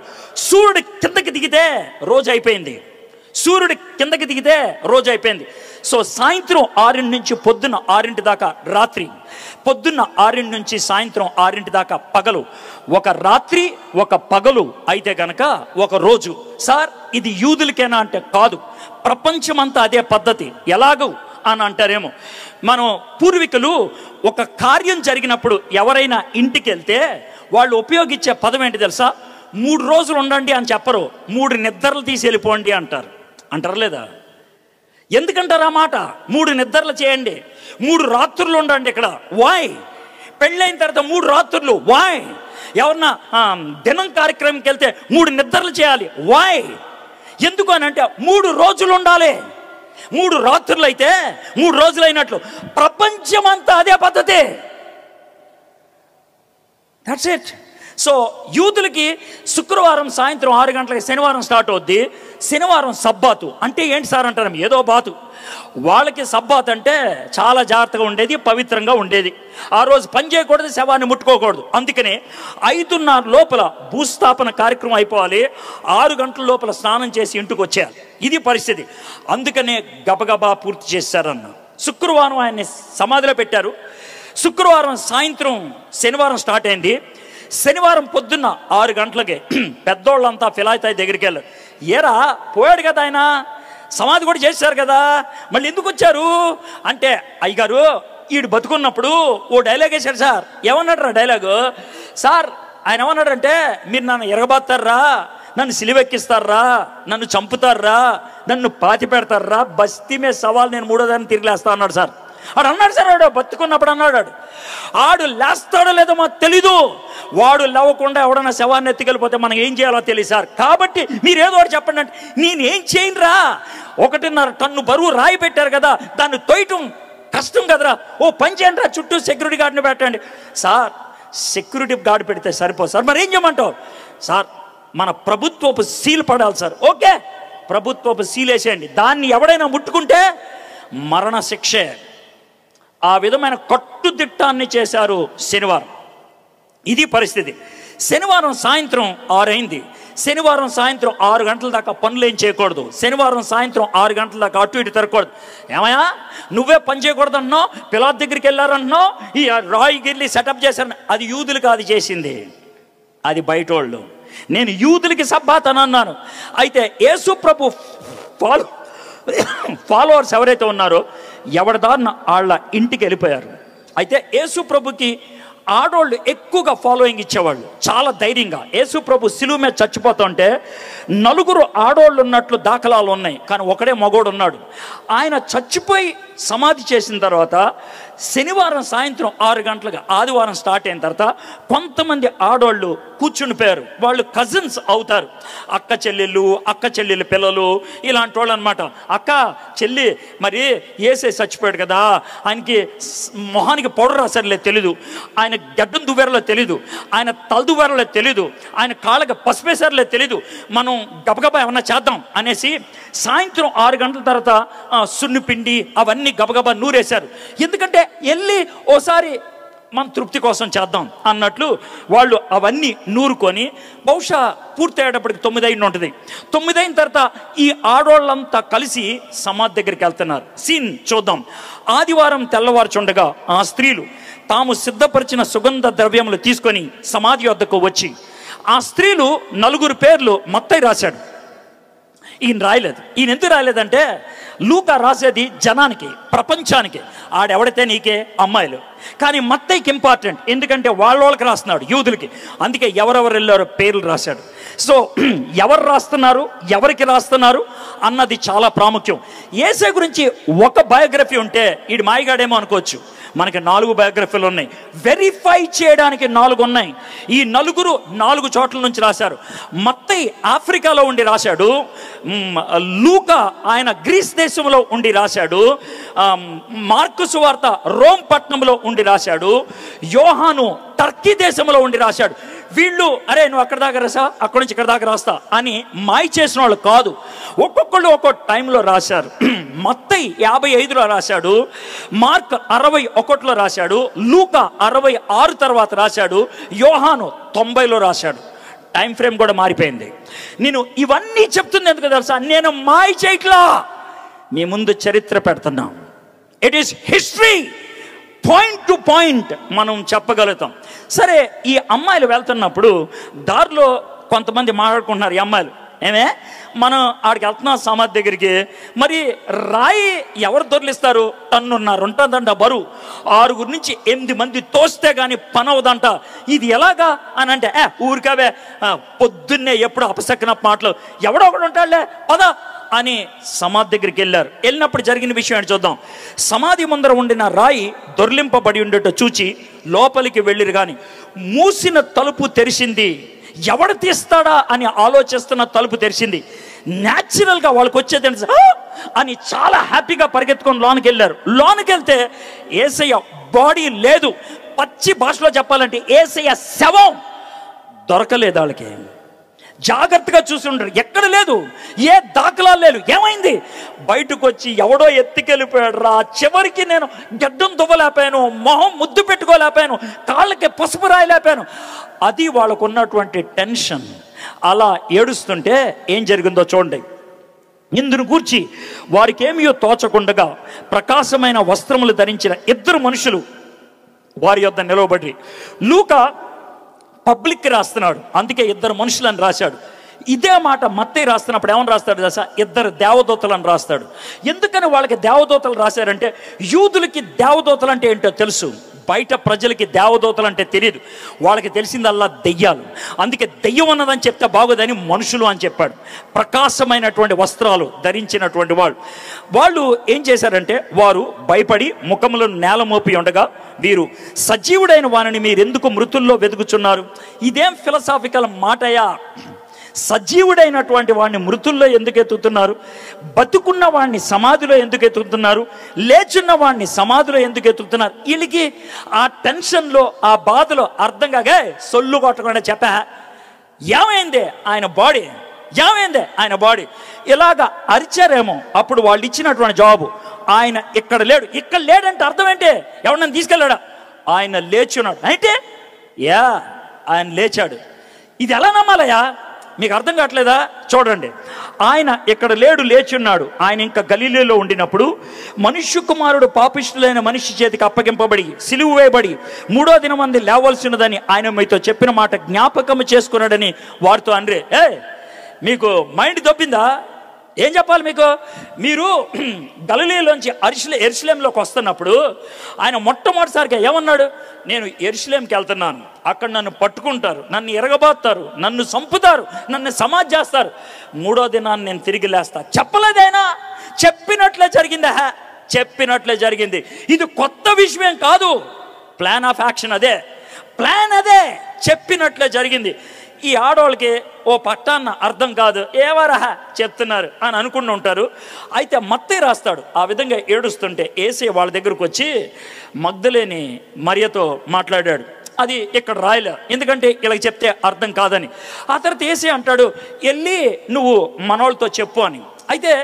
సూర్యుడు కిందకి దిగితే రోజు అయిపోయింది, రోజు అయిపోయింది. సో సాయంత్రం 6 నుంచి పొద్దున్న 6 దాకా రాత్రి, పొద్దున్న 6 నుంచి సాయంత్రం 6 దాకా పగలు. ఒక రాత్రి ఒక పగలు అయితే కనుక ఒక రోజు. సార్ ఇది యూదులకేనా అంటే కాదు, ప్రపంచమంతా అదే పద్ధతి. ఎలాగూ అని అంటారేమో. మనం పూర్వీకులు ఒక కార్యం జరిగినప్పుడు ఎవరైనా ఇంటికి వెళ్తే వాళ్ళు ఉపయోగించే పదం ఏంటి తెలుసా? 3 రోజులు ఉండండి అని చెప్పరు, 3 నిద్రలు తీసి వెళ్ళిపోండి అంటారు లేదా? ఎందుకంటారు ఆ మాట? 3 నిద్రలు చేయండి, 3 రాత్రులు ఉండండి ఇక్కడ. వాయ్? పెళ్ళైన తర్వాత 3 రాత్రులు వాయ్? ఎవరన్నా దినం కార్యక్రమంకి వెళ్తే 3 నిద్రలు చేయాలి వాయ్? ఎందుకు అని అంటే 3 రోజులు ఉండాలి. 3 రాత్రులు అయితే 3 రోజులు అయినట్లు. ప్రపంచమంతా అదే పద్ధతి. That's it. సో యూదులకి శుక్రవారం సాయంత్రం 6 గంటలకి శనివారం స్టార్ట్ అవుద్ది. శనివారం సబ్బాతు అంటే ఏంటి సార్ అంటారు, ఏదో బాతు. వాళ్ళకి సబ్బాత్ అంటే చాలా జాగ్రత్తగా ఉండేది, పవిత్రంగా ఉండేది. ఆ రోజు పని చేయకూడదు, శవాన్ని ముట్టుకోకూడదు. అందుకనే 5:30 లోపల భూస్థాపన కార్యక్రమం అయిపోవాలి, 6 గంటల లోపల స్నానం చేసి ఇంటికి వచ్చేయాలి. ఇది పరిస్థితి. అందుకనే గబగబా పూర్తి చేశారన్న. శుక్రవారం ఆయన్ని సమాధిలో పెట్టారు. శుక్రవారం సాయంత్రం శనివారం స్టార్ట్ అయింది. శనివారం పొద్దున్న 6 గంటలకి పెద్దోళ్ళంతా ఫిలాయితాయి దగ్గరికి వెళ్ళారు. ఏరా పోయాడు కదా ఆయన, సమాధి కూడా చేశారు కదా, మళ్ళీ ఎందుకు వచ్చారు అంటే, అయ్యగారు ఈడు బతుకున్నప్పుడు ఓ డైలాగ్ వేశాడు సార్. ఏమన్నాడు రా డైలాగు? సార్ ఆయన ఏమన్నాడంటే, మీరు నన్ను ఎరగబాతారా, నన్ను సిలివెక్కిస్తారా, నన్ను చంపుతారా, నన్ను పాతి పెడతారా, బస్తీ మీద సవాల్ నేను 3వ దాన్ని తిరిగిలేస్తా అన్నాడు సార్. వాడు అన్నాడు సార్, వాడు బతుకున్నప్పుడు అన్నాడు. ఆడు లేస్తాడో లేదో మాకు తెలీదు. వాడు లేవకుండా ఎవడన్నా శవాన్ని ఎత్తుకెళ్ళిపోతే మనం ఏం చేయాలో తెలియదు సార్. కాబట్టి మీరు ఏదో ఒకటి చెప్పండి అంటే, నేనేం చేయనురా, 1.5 టన్ను బరువు రాయి పెట్టారు కదా, దాన్ని తొయ్యటం కష్టం కదరా, ఓ పని చేయండి రా, చుట్టూ సెక్యూరిటీ గార్డ్ని పెట్టండి. సార్ సెక్యూరిటీ గార్డ్ పెడితే సరిపోదు సార్, మరి ఏం చేయమంటావు? సార్ మన ప్రభుత్వపు సీల్ పడాలి సార్. ఓకే, ప్రభుత్వపు సీల్ వేసేయండి, దాన్ని ఎవడైనా ముట్టుకుంటే మరణ శిక్షే. ఆ విధమైన కట్టుదిట్టాన్ని చేశారు శనివారం. ఇది పరిస్థితి. శనివారం సాయంత్రం 6 అయింది. శనివారం సాయంత్రం 6 గంటల దాకా పనులు ఏం చేయకూడదు. శనివారం సాయంత్రం 6 గంటల దాకా అటు ఇటు తిరగకూడదు. ఏమయ్యా నువ్వే పని చేయకూడదు అంటున్నావు, పిలాతు దగ్గరికి వెళ్ళారంటున్నావు, ఈ రాయిగిర్లి సెటప్ చేశారు. అది యూదులు కాదు చేసింది, అది బయట వాళ్ళు. నేను యూదులకి సబ్బాత్ అని అన్నాను. అయితే యేసు ప్రభు ఫాలోవర్స్ ఎవరైతే ఉన్నారో ఎవరిదారిన వాళ్ళ ఇంటికి వెళ్ళిపోయారు. అయితే యేసు ప్రభుకి ఆడోళ్ళు ఎక్కువగా ఫాలోయింగ్ ఇచ్చేవాళ్ళు, చాలా ధైర్యంగా. యేసు ప్రభు శిలువ మీద చచ్చిపోతుంటే 4 ఆడోళ్ళు ఉన్నట్లు దాఖలాలు ఉన్నాయి, కానీ ఒకడే మగోడు ఉన్నాడు. ఆయన చచ్చిపోయి సమాధి చేసిన తర్వాత శనివారం సాయంత్రం 6 గంటలకు ఆదివారం స్టార్ట్ అయిన తర్వాత కొంతమంది ఆడోళ్ళు కూర్చునిపోయారు. వాళ్ళు కజిన్స్ అవుతారు, అక్క చెల్లెళ్ళు పిల్లలు ఇలాంటి వాళ్ళు అనమాట. అక్క చెల్లి మరి ఏసే చచ్చిపోయాడు కదా, ఆయనకి మొహానికి పౌడర్ రాసారులే తెలీదు, ఆయన గడ్డం దువ్వేరలో తెలీదు, ఆయన తల దువ్వేరలో తెలీదు, ఆయన కాళ్ళకి పసుపేసారులే తెలీదు, మనం గబగబా ఏమన్నా చేద్దాం అనేసి సాయంత్రం 6 గంటల తర్వాత సున్నిపిండి అవన్నీ గబగబా నూరేశారు. ఎందుకంటే వెళ్ళి ఓసారి మన తృప్తి కోసం చేద్దాం అన్నట్లు వాళ్ళు అవన్నీ నూరుకొని బహుశా పూర్తి అయ్యేటప్పటికి 9 అయి ఉంటుంది. 9 అయిన తర్వాత ఈ ఆడోళ్ళంతా కలిసి సమాధి దగ్గరికి వెళ్తున్నారు. సీన్ చూద్దాం. ఆదివారం తెల్లవారుచుండగా ఆ స్త్రీలు తాము సిద్ధపరిచిన సుగంధ ద్రవ్యములు తీసుకొని సమాధి వద్దకు వచ్చి, ఆ స్త్రీలు 4 పేర్లు మత్తయి రాశాడు, ఈయన రాయలేదు. ఈయన ఎందుకు రాయలేదంటే లూకా రాసేది జనానికి, ప్రపంచానికి, ఆడెవడితే నీకే అమ్మాయిలు. కానీ మత్తయికి ఇంపార్టెంట్, ఎందుకంటే వాళ్ళకి రాస్తున్నాడు, యూదులకి. అందుకే ఎవరెవరు వెళ్ళారో పేర్లు రాశాడు. సో ఎవరు రాస్తున్నారు, ఎవరికి రాస్తున్నారు అన్నది చాలా ప్రాముఖ్యం. యేసే గురించి ఒక బయోగ్రఫీ ఉంటే ఈడు మాయగాడేమో అనుకోవచ్చు, మనకి 4 బయోగ్రఫీలు ఉన్నాయి. వెరిఫై చేయడానికి 4 ఉన్నాయి. ఈ 4 చోట్ల నుంచి రాశారు. మత్తయి ఆఫ్రికాలో ఉండి రాశాడు, లూకా ఆయన గ్రీస్ దేశంలో ఉండి రాశాడు, మార్కు సువార్త రోమ్ పట్టణంలో ఉండి రాశాడు, యోహాను టర్కీ దేశంలో ఉండి రాశాడు. వీళ్ళు అరే నువ్వు అక్కడ దాకా రాసా, అక్కడి నుంచి ఇక్కడ దాకా రాస్తా అని మాయ చేసిన వాళ్ళు కాదు, ఒక్కొక్కళ్ళు ఒక్కొక్క టైంలో రాశారు. మత్తయి 55లో రాశాడు, మార్క్ 61లో రాశాడు, లూకా 66 తర్వాత రాశాడు, యోహాను 90లో రాశాడు. టైం ఫ్రేమ్ కూడా మారిపోయింది. నేను ఇవన్నీ చెప్తుంది ఎందుకు తెలుసా, నేను మాయ చేయట్లా, మీ ముందు చరిత్ర పెడుతున్నాం. It is history, point to point మనం చెప్పగలుగుతాం. సరే, ఈ అమ్మాయిలు వెళ్తున్నప్పుడు దారిలో కొంతమంది మాట్లాడుకుంటున్నారు. ఈ అమ్మాయిలు ఏమే మనం ఆడికి వెళ్తున్నాం సమాధి దగ్గరికి, మరి రాయి ఎవరు దొరికిస్తారు, 1 టన్నున్నర ఉంటుందంట బరువు, 6 నుంచి 8 మంది తోస్తే కానీ పని అవదంట. ఇది ఎలాగా అని అంటే ఊరికవే పొద్దున్నే ఎప్పుడు అపశకన మాటలు, ఎవడో ఒకడు ఉంటాడులే పద అని సమాధి దగ్గరికి వెళ్ళారు. వెళ్ళినప్పుడు జరిగిన విషయం ఏంటి చూద్దాం. సమాధి ముందర ఉండిన రాయి దొర్లింపబడి ఉండేట చూచి లోపలికి వెళ్ళిరు, కానీ మూసిన తలుపు తెరిచింది. ఎవడు తీస్తాడా అని ఆలోచిస్తున్న తలుపు తెరిచింది. న్యాచురల్గా వాళ్ళకి వచ్చేది అని చాలా హ్యాపీగా పరిగెత్తుకొని లోనికి వెళ్ళారు. లోనికి వెళ్తే యేసయ్య బాడీ లేదు. పచ్చి భాషలో చెప్పాలంటే యేసయ్య శవం దొరకలేదు. వాళ్ళకి జాగ్రత్తగా చూసి ఉంటారు, ఎక్కడ లేదు, ఏ దాఖలాలు లేదు. ఏమైంది, బయటకు వచ్చి ఎవడో ఎత్తుకెళ్ళిపోయాడు రా. చివరికి నేను గడ్డం దువ్వలేపాను, మొహం ముద్దు పెట్టుకోలేపాను, కాళ్ళకి పసుపు రాయలేపాను. అది వాళ్ళకు ఉన్నటువంటి టెన్షన్. అలా ఏడుస్తుంటే ఏం జరిగిందో చూడండి. ఇందును గూర్చి వారికి ఏమియో తోచకుండగా ప్రకాశమైన వస్త్రములు ధరించిన 2 మనుషులు వారి యొద్ద నిలవబడి, లూకా పబ్లిక్ రాస్తున్నాడు, అందుకే 2 మనుషులని రాశాడు. ఇదే మాట మత్తయి రాస్తున్నప్పుడు ఏమని రాస్తాడు దశ, 2 దేవదూతలను రాస్తాడు. ఎందుకని వాళ్ళకి దేవదూతలు రాశారంటే, యూదులకి దేవదూతలు అంటే ఏంటో తెలుసు, బయట ప్రజలకి దేవదూతలు అంటే తెలియదు. వాళ్ళకి తెలిసిందల్లా దెయ్యాలు. అందుకే దెయ్యం ఉన్నదని చెప్తే బాగోదని మనుషులు అని చెప్పాడు. ప్రకాశమైనటువంటి వస్త్రాలు ధరించినటువంటి వాళ్ళు ఏం చేశారంటే, వారు భయపడి ముఖములను నేల మోపి ఉండగా, వీరు సజీవుడైన వారిని మీరెందుకు మృతుల్లో వెతుకుచున్నారు? ఇదేం ఫిలసాఫికల్ మాటయా? సజీవుడైనటువంటి వాడిని మృతుల్లో ఎందుకు ఎత్తుతున్నారు? బతుకున్న వాడిని సమాధిలో ఎందుకు ఎత్తుతున్నారు? లేచున్న వాడిని సమాధిలో ఎందుకు ఎత్తుతున్నారు? వీళ్ళకి ఆ టెన్షన్లో, ఆ బాధలో అర్థం కాగా సొల్లు కొట్టకుండా చెప్పా, ఏమైంది ఆయన బాడీ, ఏమైంది ఆయన బాడీ, ఇలాగా అరిచారేమో. అప్పుడు వాళ్ళు ఇచ్చినటువంటి జవాబు, ఆయన ఇక్కడ లేడు. ఇక్కడ లేడంటే అర్థం ఏంటి, ఎవరినైనా తీసుకెళ్ళాడా? ఆయన లేచున్నాడు అంటే ఆయన లేచాడు. ఇది ఎలా నమ్మాలయ్యా? మీకు అర్థం కావట్లేదా? చూడండి, ఆయన ఇక్కడ లేడు, లేచున్నాడు. ఆయన ఇంకా గలిలీలో ఉండినప్పుడు మనుష్య కుమారుడు పాపిష్ఠులైన మనిషి చేతికి అప్పగింపబడి సిలువ వేయబడి 3వ దినమంది లేవలసినదని ఆయన మీతో చెప్పిన మాట జ్ఞాపకం చేసుకున్నాడని వారితో అనరే. మీకు మైండ్ దొబ్బిందా? ఏం చెప్పాలి మీకు? మీరు గలిలీలోంచి యెరూషలేంలోకి వస్తున్నప్పుడు ఆయన మొట్టమొదటిసారిగా ఏమన్నాడు? నేను యెరూషలేంకి వెళ్తున్నాను, అక్కడ నన్ను పట్టుకుంటారు, నన్ను ఎరగబాస్తారు, నన్ను చంపుతారు, నన్ను సమాధి చేస్తారు, 3వ దినాన్ని నేను తిరిగి లేస్తా. చెప్పలేదైనా? చెప్పినట్లే జరిగిందా? చెప్పినట్లే జరిగింది. ఇది కొత్త విషయం కాదు. ప్లాన్ ఆఫ్ యాక్షన్ అదే, ప్లాన్ అదే, చెప్పినట్లే జరిగింది. ఈ ఆడవాళ్ళకి ఓ పట్టాన్న అర్థం కాదు, ఏవరా చెప్తున్నారు అని అనుకుని ఉంటారు. అయితే మత్తయి రాస్తాడు, ఆ విధంగా ఏడుస్తుంటే యేసయ్య వాళ్ళ దగ్గరకు వచ్చి మగ్దలేని మరియతో మాట్లాడాడు. అది ఇక్కడ రాయలే, ఎందుకంటే ఇలా చెప్తే అర్థం కాదని. ఆ తర్వాత యేసయ్య అంటాడు, వెళ్ళి నువ్వు మనోళ్ళతో చెప్పు అని. అయితే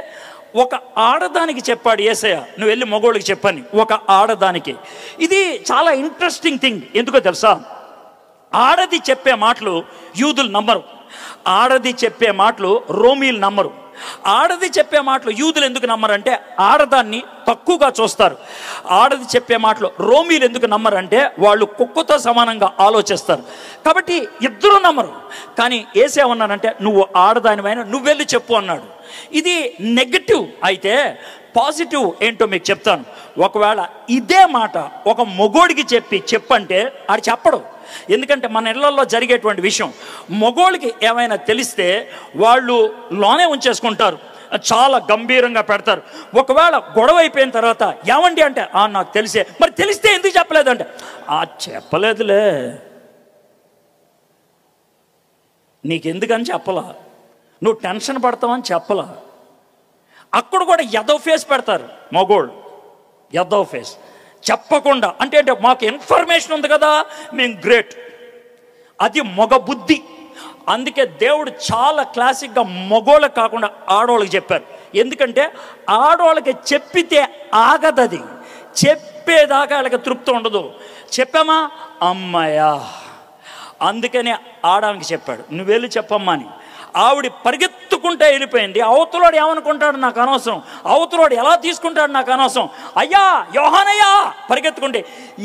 ఒక ఆడదానికి చెప్పాడు యేసయ్య, నువ్వు వెళ్ళి మగోళ్ళకి చెప్పని. ఒక ఆడదానికి. ఇది చాలా ఇంట్రెస్టింగ్ థింగ్. ఎందుకో తెలుసా? ఆడది చెప్పే మాటలు యూదులు నమ్మరు, ఆడది చెప్పే మాటలు రోమీలు నమ్మరు. ఆడది చెప్పే మాటలు యూదులు ఎందుకు నమ్మరంటే ఆడదాన్ని తక్కువగా చూస్తారు. ఆడది చెప్పే మాటలు రోమీలు ఎందుకు నమ్మరంటే వాళ్ళు కుక్కతో సమానంగా ఆలోచిస్తారు. కాబట్టి ఇద్దరు నమ్మరు. కానీ ఏసేమన్నానంటే నువ్వు ఆడదానివైనా నువ్వు వెళ్ళి చెప్పు అన్నాడు. ఇది నెగటివ్. అయితే పాజిటివ్ ఏంటో మీకు చెప్తాను. ఒకవేళ ఇదే మాట ఒక మొగోడికి చెప్పంటే ఆడు చెప్పడు. ఎందుకంటే మన ఇళ్లలో జరిగేటువంటి విషయం మొగోళ్ళకి ఏమైనా తెలిస్తే వాళ్ళు లోనే ఉంచేసుకుంటారు, చాలా గంభీరంగా పెడతారు. ఒకవేళ గొడవ అయిపోయిన తర్వాత ఏమండి అంటే నాకు తెలిసే. మరి తెలిస్తే ఎందుకు చెప్పలేదంటే చెప్పలేదులే, నీకెందుకని చెప్పలా, నువ్వు టెన్షన్ పడతావని చెప్పలా. అక్కడ కూడా ఎదో ఫేస్ పెడతారు మగోళ్ళు, ఎదో ఫేస్ చెప్పకుండా. అంటే మాకు ఇన్ఫర్మేషన్ ఉంది కదా, మేము గ్రేట్. అది మగ బుద్ధి. అందుకే దేవుడు చాలా క్లాసిక్గా మగోళ్ళకి కాకుండా ఆడవాళ్ళకి చెప్పారు. ఎందుకంటే ఆడవాళ్ళకి చెప్పితే ఆగదది, చెప్పేదాకా వాళ్ళకి తృప్తి ఉండదు. చెప్పామా అమ్మాయా, అందుకనే ఆడవానికి చెప్పాడు, నువ్వు వెళ్ళి చెప్పమ్మా అని. ఆవిడ పరిగెత్తుకుంటే వెళ్ళిపోయింది. అవతలోడు ఏమనుకుంటాడు నాకు అనవసరం, అవతలోడు ఎలా తీసుకుంటాడు నాకు అనవసరం. అయ్యా యోహానయ్యా పరిగెత్తుకుంటే,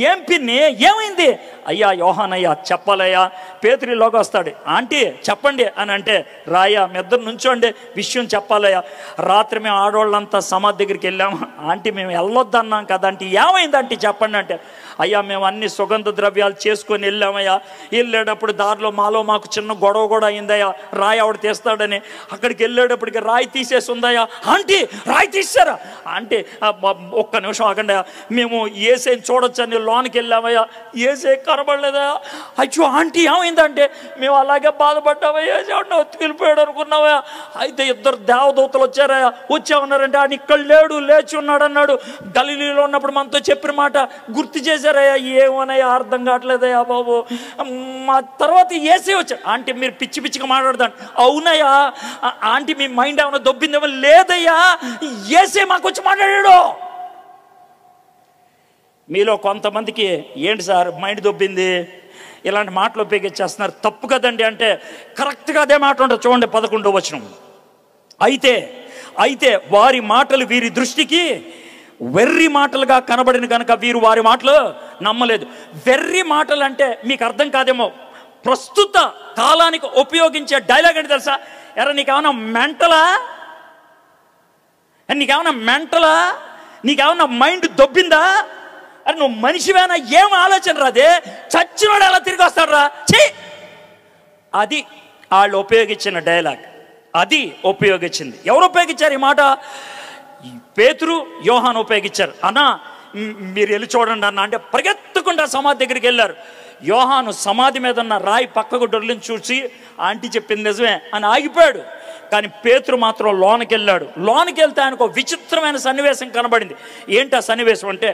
ఏం పిన్ని ఏమైంది? అయ్యా యోహానయ్యా చెప్పాలయ్యా. పేతురులోకి వస్తాడు, ఆంటీ చెప్పండి అని అంటే, రాయ్యా మీ ఇద్దరు నుంచోండి, విషయం చెప్పాలయ్యా. రాత్రి మేము ఆడవాళ్ళంతా సమాధి దగ్గరికి వెళ్ళాము ఆంటీ, మేము వెళ్ళొద్దన్నాం కదా ఆంటీ, ఏమైంది ఆంటీ చెప్పండి అంటే, అయ్యా మేము అన్ని సుగంధ ద్రవ్యాలు చేసుకొని వెళ్ళామయ్యా, వెళ్ళేటప్పుడు దారిలో మాకు చిన్న గొడవ కూడా అయిందయ్యా, రాయి ఆవిడ తీస్తాడని. అక్కడికి వెళ్ళేటప్పటికి రాయి తీసేసి ఉందయ్యా. ఆంటీ రాయి తీసారా అంటే, ఒక్క నిమిషం ఆగండి, మేము ఏసేని చూడొచ్చని లోనికి వెళ్ళామయ్యా, ఏసే కనబడలేదా. అయ్యో ఆంటీ ఏమైందంటే, మేము అలాగే బాధపడ్డామయ్యా, వెళ్ళిపోయాడు అనుకున్నావా. అయితే ఇద్దరు దేవదూతలు వచ్చారయ్యా, వచ్చామన్నారంటే ఆయన ఇక్కడ లేడు, లేచి ఉన్నాడు అన్నాడు. గలిలీలో ఉన్నప్పుడు మనతో చెప్పిన మాట గుర్తు చేశారయ్యా. ఏమోనయ్యా అర్థం కావట్లేదయ్యా బాబు. మా తర్వాత ఏసే వచ్చాడు. ఆంటీ మీరు పిచ్చి పిచ్చిగా మాట్లాడదాం. అవునయ్యా ఆంటీ మీ మైండ్ ఏమైనా దొబ్బిందేమో. లేదయ్యా ఏసే మాకు వచ్చి మాట్లాడాడు. మీలో కొంతమందికి ఏంటి సార్ మైండ్ దొబ్బింది, ఇలాంటి మాటలు ఉపయోగించేస్తున్నారు, తప్పు కదండి అంటే కరెక్ట్గా అదే మాట ఉంటుంది. చూడండి 11వ వచనం. అయితే వారి మాటలు వీరి దృష్టికి వెర్రి మాటలుగా కనబడిన కనుక వీరు వారి మాటలు నమ్మలేదు. వెర్రి మాటలు అంటే మీకు అర్థం కాదేమో, ప్రస్తుత కాలానికి ఉపయోగించే డైలాగ్ అంటే తెలుసా? ఎరా నీకేమన్నా మెంటలా, నీకేమన్నా మైండ్ దొబ్బిందా? అరే నువ్వు మనిషివేనా? ఏం ఆలోచన రాదే, చచ్చినోడు ఎలా తిరిగి వస్తాడు రా, ఛీ. అది వాళ్ళు ఉపయోగించిన డైలాగ్, అది ఉపయోగించింది. ఎవరు ఉపయోగించారు ఈ మాట? పేతురు యోహాను ఉపయోగించారు. అన్నా మీరు వెళ్ళి చూడండి అన్న అంటే పరిగెత్తుకుంటా సమాధి దగ్గరికి వెళ్ళారు. యోహాను సమాధి మీద ఉన్న రాయి పక్కకు డొర్లిని చూసి ఆంటీ చెప్పింది నిజమే అని ఆగిపోయాడు. కానీ పేతురు మాత్రం లోనికి వెళ్ళాడు. లోనికి వెళ్తే ఆయనకు విచిత్రమైన సన్నివేశం కనబడింది. ఏంటి ఆ సన్నివేశం అంటే,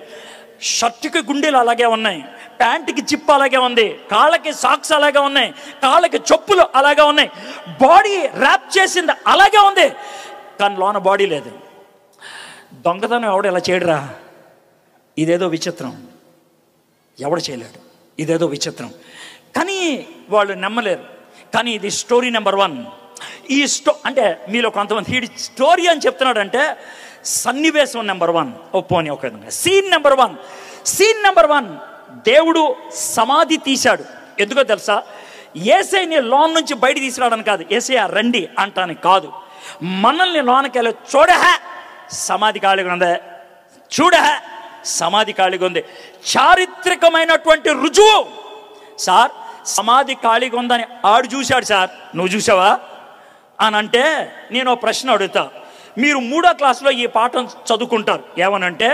షర్టుకి గుండెలు అలాగే ఉన్నాయి, ప్యాంటుకి జిప్ అలాగే ఉంది, కాళ్ళకి సాక్స్ అలాగే ఉన్నాయి, కాళ్ళకి చెప్పులు అలాగే ఉన్నాయి, బాడీ ర్యాప్ చేసింది అలాగే ఉంది, కానీ లోన బాడీ లేదు. దొంగతనం ఎవడు ఎలా చేయడురా, ఇదేదో విచిత్రం, ఎవడు చేయలేడు, ఇదేదో విచిత్రం. కానీ వాళ్ళు నమ్మలేరు. కానీ ఇది స్టోరీ నెంబర్ 1. ఈ అంటే మీలో కొంతమంది ఈ స్టోరీ అని చెప్తున్నాడంటే సన్నివేశం నెంబర్ 1. పోనీ ఒక విధంగా సీన్ నెంబర్ 1. దేవుడు సమాధి తీశాడు. ఎందుకో తెలుసా? యేసయ్యని లోన్ నుంచి బయట తీసుకురావడానికి కాదు, యేసయ్య రండి అంటానికి కాదు, మనల్ని లోనకి వెళ్ళి సమాధి ఖాళీగా ఉంది, సమాధి ఖాళీగా ఉంది. చారిత్రకమైనటువంటి రుజువు. సార్ సమాధి ఖాళీగా ఉందని ఆడు చూశాడు సార్, నువ్వు చూసావా అని అంటే నేను ఒక ప్రశ్న అడుగుతా. మీరు 3వ క్లాసులో ఈ పాఠం చదువుకుంటారు. ఏమనంటే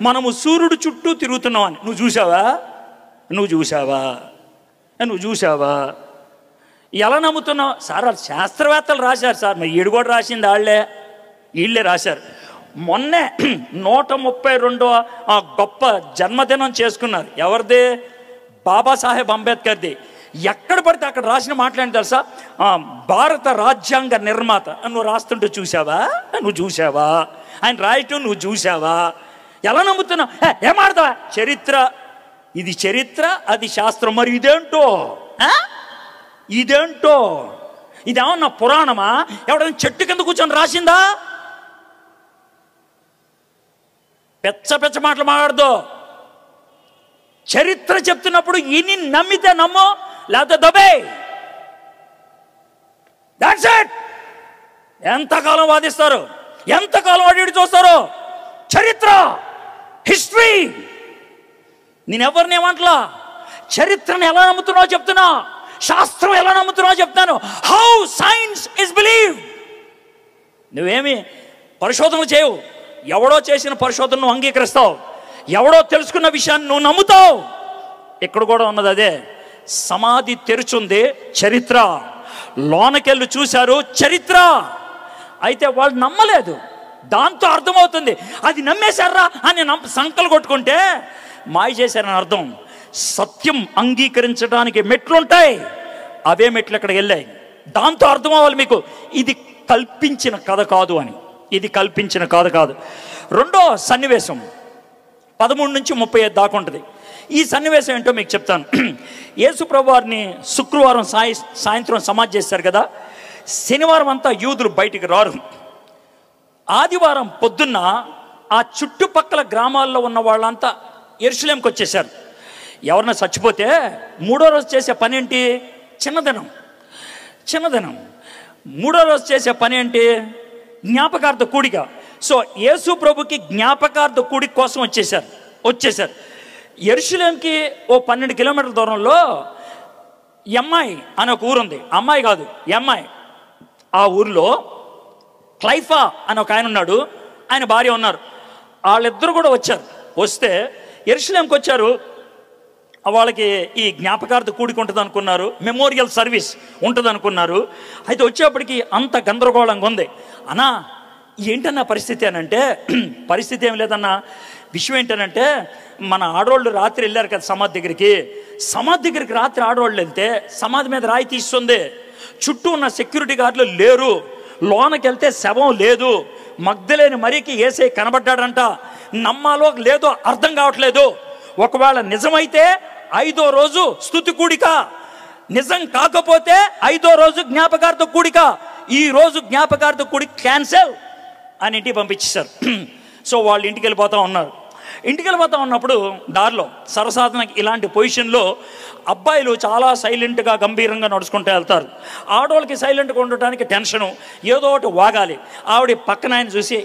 మనము సూర్యుడు చుట్టూ తిరుగుతున్నామని. నువ్వు చూసావా? ఎలా నమ్ముతున్నావు సార్? వాళ్ళు శాస్త్రవేత్తలు రాశారు సార్. మరి ఈడు కూడా రాసింది వీళ్ళే రాశారు. మొన్నే 132వ గొప్ప జన్మదినం చేసుకున్నారు. ఎవరిది? బాబాసాహెబ్ అంబేద్కర్ది. ఎక్కడ పడితే అక్కడ రాసిన మాట్లాడి తెలుసా? భారత రాజ్యాంగ నిర్మాత. నువ్వు రాస్తుంటే చూసావా? ఆయన రాయటం నువ్వు చూసావా? ఎలా నమ్ముతున్నావు? ఏమాడతావా? చరిత్ర, ఇది చరిత్ర, అది శాస్త్రం. మరి ఇదేంటో ఇదేమన్నా పురాణమా? ఎవడైనా చెట్టు కింద కూర్చొని రాసిందా? పెచ్చ మాటలు మాట్లాడదు. చరిత్ర చెప్తున్నప్పుడు ఇని నమ్మితే నమ్ము, లేకపోతే దబే. That's it. ఎంతకాలం వాదిస్తారు? ఎంతకాలం అడిగి చూస్తారు? చరిత్ర, హిస్టరీ. నేనెవరినేమంటలా. చరిత్రను ఎలా నమ్ముతున్నావు చెప్తున్నా, శాస్త్రం ఎలా నమ్ముతున్నావు చెప్తాను. How science is believed. నువ్వేమి పరిశోధనలు చేయవు. ఎవడో చేసిన పరిశోధన నువ్వు అంగీకరిస్తావు, ఎవడో తెలుసుకున్న విషయాన్ని నువ్వు నమ్ముతావు. ఇక్కడ కూడా ఉన్నది అదే. సమాధి తెరుచుంది, చరిత్ర. లోనకెళ్ళి చూశారు, చరిత్ర. అయితే వాళ్ళు నమ్మలేదు. దాంతో అర్థమవుతుంది అది నమ్మేశారా అని సంకలు కొట్టుకుంటే మాయ చేశారని అర్థం. సత్యం అంగీకరించడానికి మెట్లుంటాయి, అవే మెట్లు ఇక్కడికి వెళ్ళాయి. దాంతో అర్థం అవ్వాలి మీకు ఇది కల్పించిన కథ కాదు అని. ఇది కల్పించిన కథ కాదు. రెండో సన్నివేశం 13 నుంచి 35 దాకా ఉంటుంది. ఈ సన్నివేశం ఏంటో మీకు చెప్తాను. యేసు ప్రభువారిని శుక్రవారం సాయంత్రం సమాధి చేశారు కదా. శనివారం అంతా యూదులు బయటికి రారు. ఆదివారం పొద్దున్న ఆ చుట్టుపక్కల గ్రామాల్లో ఉన్న వాళ్ళంతా యెరూషలేంకి వచ్చేసారు. ఎవరన్నా చచ్చిపోతే 3వ రోజు చేసే పని ఏంటి? చిన్నదినం. 3వ రోజు చేసే పని ఏంటి? జ్ఞాపకార్థ కూడిక. సో యేసు ప్రభుకి జ్ఞాపకార్థ కూడిక కోసం వచ్చేసారు. యెరూషలేంకి ఓ 12 కిలోమీటర్ల దూరంలో ఎమ్మాయి అనే ఒక ఊరుంది. అమ్మాయి కాదు, ఎమ్మాయి. ఆ ఊరిలో క్లైఫా అని ఒక ఆయన ఉన్నాడు, ఆయన భార్య ఉన్నారు. వాళ్ళిద్దరు కూడా వచ్చారు. వస్తే యెరూషలేంకి వచ్చారు. వాళ్ళకి ఈ జ్ఞాపకార్థ కూడిక ఉంటుంది అనుకున్నారు, మెమోరియల్ సర్వీస్ ఉంటుంది అనుకున్నారు. అయితే వచ్చేప్పటికి అంత గందరగోళంగా ఉంది. అన్నా ఏంటన్నా పరిస్థితి అని అంటే, పరిస్థితి ఏం లేదన్నా, విషయం ఏంటనంటే మన ఆడవాళ్ళు రాత్రి వెళ్ళారు కదా సమాధి దగ్గరికి రాత్రి ఆడవాళ్ళు వెళ్తే సమాధి మీద రాయి తీస్తుంది. చుట్టూ ఉన్న సెక్యూరిటీ గార్డులు లేరు. లోనకి వెళ్తే శవం లేదు. మగ్ధలేని మరికి యేసయ్య కనబడ్డాడంట. నమ్మాలో లేదో అర్థం కావట్లేదు. ఒకవేళ నిజమైతే 5వ రోజు స్తుతి కూడిక, నిజం కాకపోతే 5వ రోజు జ్ఞాపకార్థ కూడిక. ఈ రోజు జ్ఞాపకార్థ కూడిక క్యాన్సెల్ అని ఇంటికి పంపించేశారు. సో వాళ్ళు ఇంటికి వెళ్ళిపోతూ ఉన్నప్పుడు దారిలో సర్వసాధారణంగా ఇలాంటి పొజిషన్లో అబ్బాయిలు చాలా సైలెంట్గా గంభీరంగా నడుచుకుంటూ వెళ్తారు. ఆడవాళ్ళకి సైలెంట్గా ఉండటానికి టెన్షను, ఏదో ఒకటి వాగాలి. ఆవిడ పక్కన ఆయన చూసి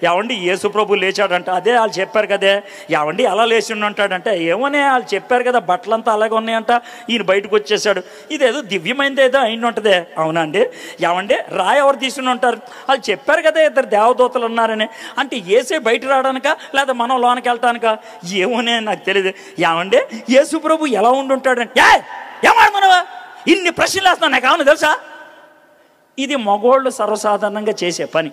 ఏమండి యేసు ప్రభు లేచాడంట. అదే వాళ్ళు చెప్పారు కదే. ఏమండి అలా లేచి ఉంటాడంటే, ఏమోనే వాళ్ళు చెప్పారు కదా బట్టలంతా అలాగే ఉన్నాయంట, ఈయన బయటకు వచ్చేసాడు. ఇదేదో దివ్యమైనది ఏదో అయిన ఉంటుందే. అవునా అండి? ఏమండి రాయి ఎవరు తీసుకుని ఉంటారు? వాళ్ళు చెప్పారు కదా 2 దేవదూతలు ఉన్నారని. అంటే యేసే బయట రావడానికా లేదా మనం లోనికి వెళ్ళటానికా? ఏమోనే నాకు తెలియదు. ఏమండి యేసు ప్రభు ఎలా ఉండుంటాడంటే, ఏమాడమనవా? ఇన్ని ప్రశ్నలు వేస్తున్నాను, నాకు ఏమన్నా తెలుసా? ఇది మగోళ్ళు సర్వసాధారణంగా చేసే పని.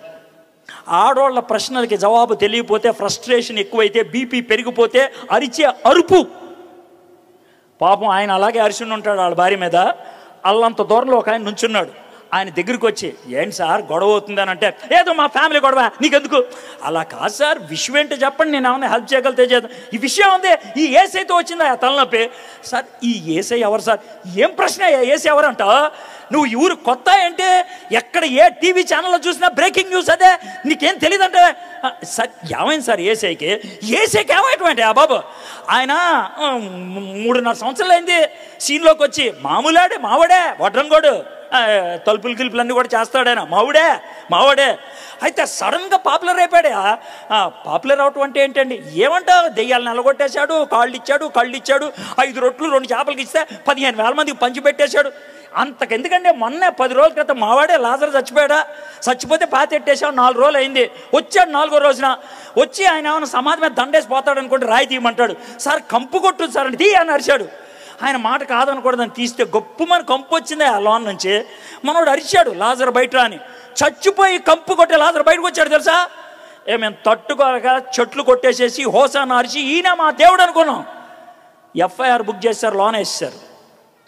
ఆడోళ్ళ ప్రశ్నలకి జవాబు తెలియకపోతే, ఫ్రస్ట్రేషన్ ఎక్కువైతే, బీపీ పెరిగిపోతే అరిచే అరుపు. పాపం ఆయన అలాగే అరిచి ఉంటాడు వాళ్ళ భార్య మీద. అల్లంత దూరంలో ఒక ఆయన నుంచున్నాడు. ఆయన దగ్గరికి వచ్చి, ఏంటి సార్ గొడవ అవుతుందని అంటే, ఏదో మా ఫ్యామిలీ గొడవ, నీకెందుకు? అలా కాదు సార్, విషయం ఏంటో చెప్పండి, నేను ఏమైనా హెల్ప్ చేయగలితే చేద్దాం. ఈ విషయం ఉంది, ఈ ఏసైతో వచ్చిందా ఆ తలనొప్పి. సార్ ఈ ఏసై ఎవరు సార్? ఏం ప్రశ్న, ఏసై ఎవరంట? నువ్వు ఈ ఊరు కొత్త అంటే, ఎక్కడ ఏ టీవీ ఛానల్లో చూసినా బ్రేకింగ్ న్యూస్ అదే, నీకేం తెలియదంటే. సార్ ఏమైంది సార్ ఏసైకి? ఏసైకి ఏమైనటువంటి ఆ బాబు, ఆయన 3.5 సంవత్సరాలు అయింది సీన్లోకి వచ్చి. మావాడే వడ్రంగోడు, తలుపులు గిలుపులు అన్నీ కూడా చేస్తాడు ఆయన, మావాడే. అయితే సడన్గా పాపులర్ అయిపోయాడు. పాపులర్ అవటం అంటే ఏంటండి? ఏమంటావు, దెయ్యాలు నలగొట్టేశాడు, కళ్ళు ఇచ్చాడు 5 రొట్లు 2 చేపలకి ఇస్తే 15,000 మందికి పంచిపెట్టేశాడు. అంతకెందుకంటే మొన్న 10 రోజుల క్రితం మావాడే లాజరు చచ్చిపోతే పాతెట్టేసాం, 4 రోజులు అయింది. వచ్చాడు 4వ రోజున. వచ్చి ఆయన ఏమైనా సమాధి మీద దండేసి పోతాడు అనుకుంటే రాయి తీయమంటాడు. సార్ కంపు కొట్టు సార్ అంటే, తీ అని అరిచాడు. ఆయన మాట కాదనకూడదని తీస్తే గొప్పమని కంపు వచ్చింది ఆ లోన్ నుంచి. మనోడు అరిచాడు, లాజరు బయట అని. చచ్చిపోయి కంపు కొట్టే లాజరు బయటకు వచ్చాడు తెలుసా. మేము తట్టుకోక చెట్లు కొట్టేసేసి హోసాను అరిచి, ఈయన మా దేవుడు అనుకున్నాం. ఎఫ్ఐఆర్ బుక్ చేశారు, లోన్ వేసేసారు,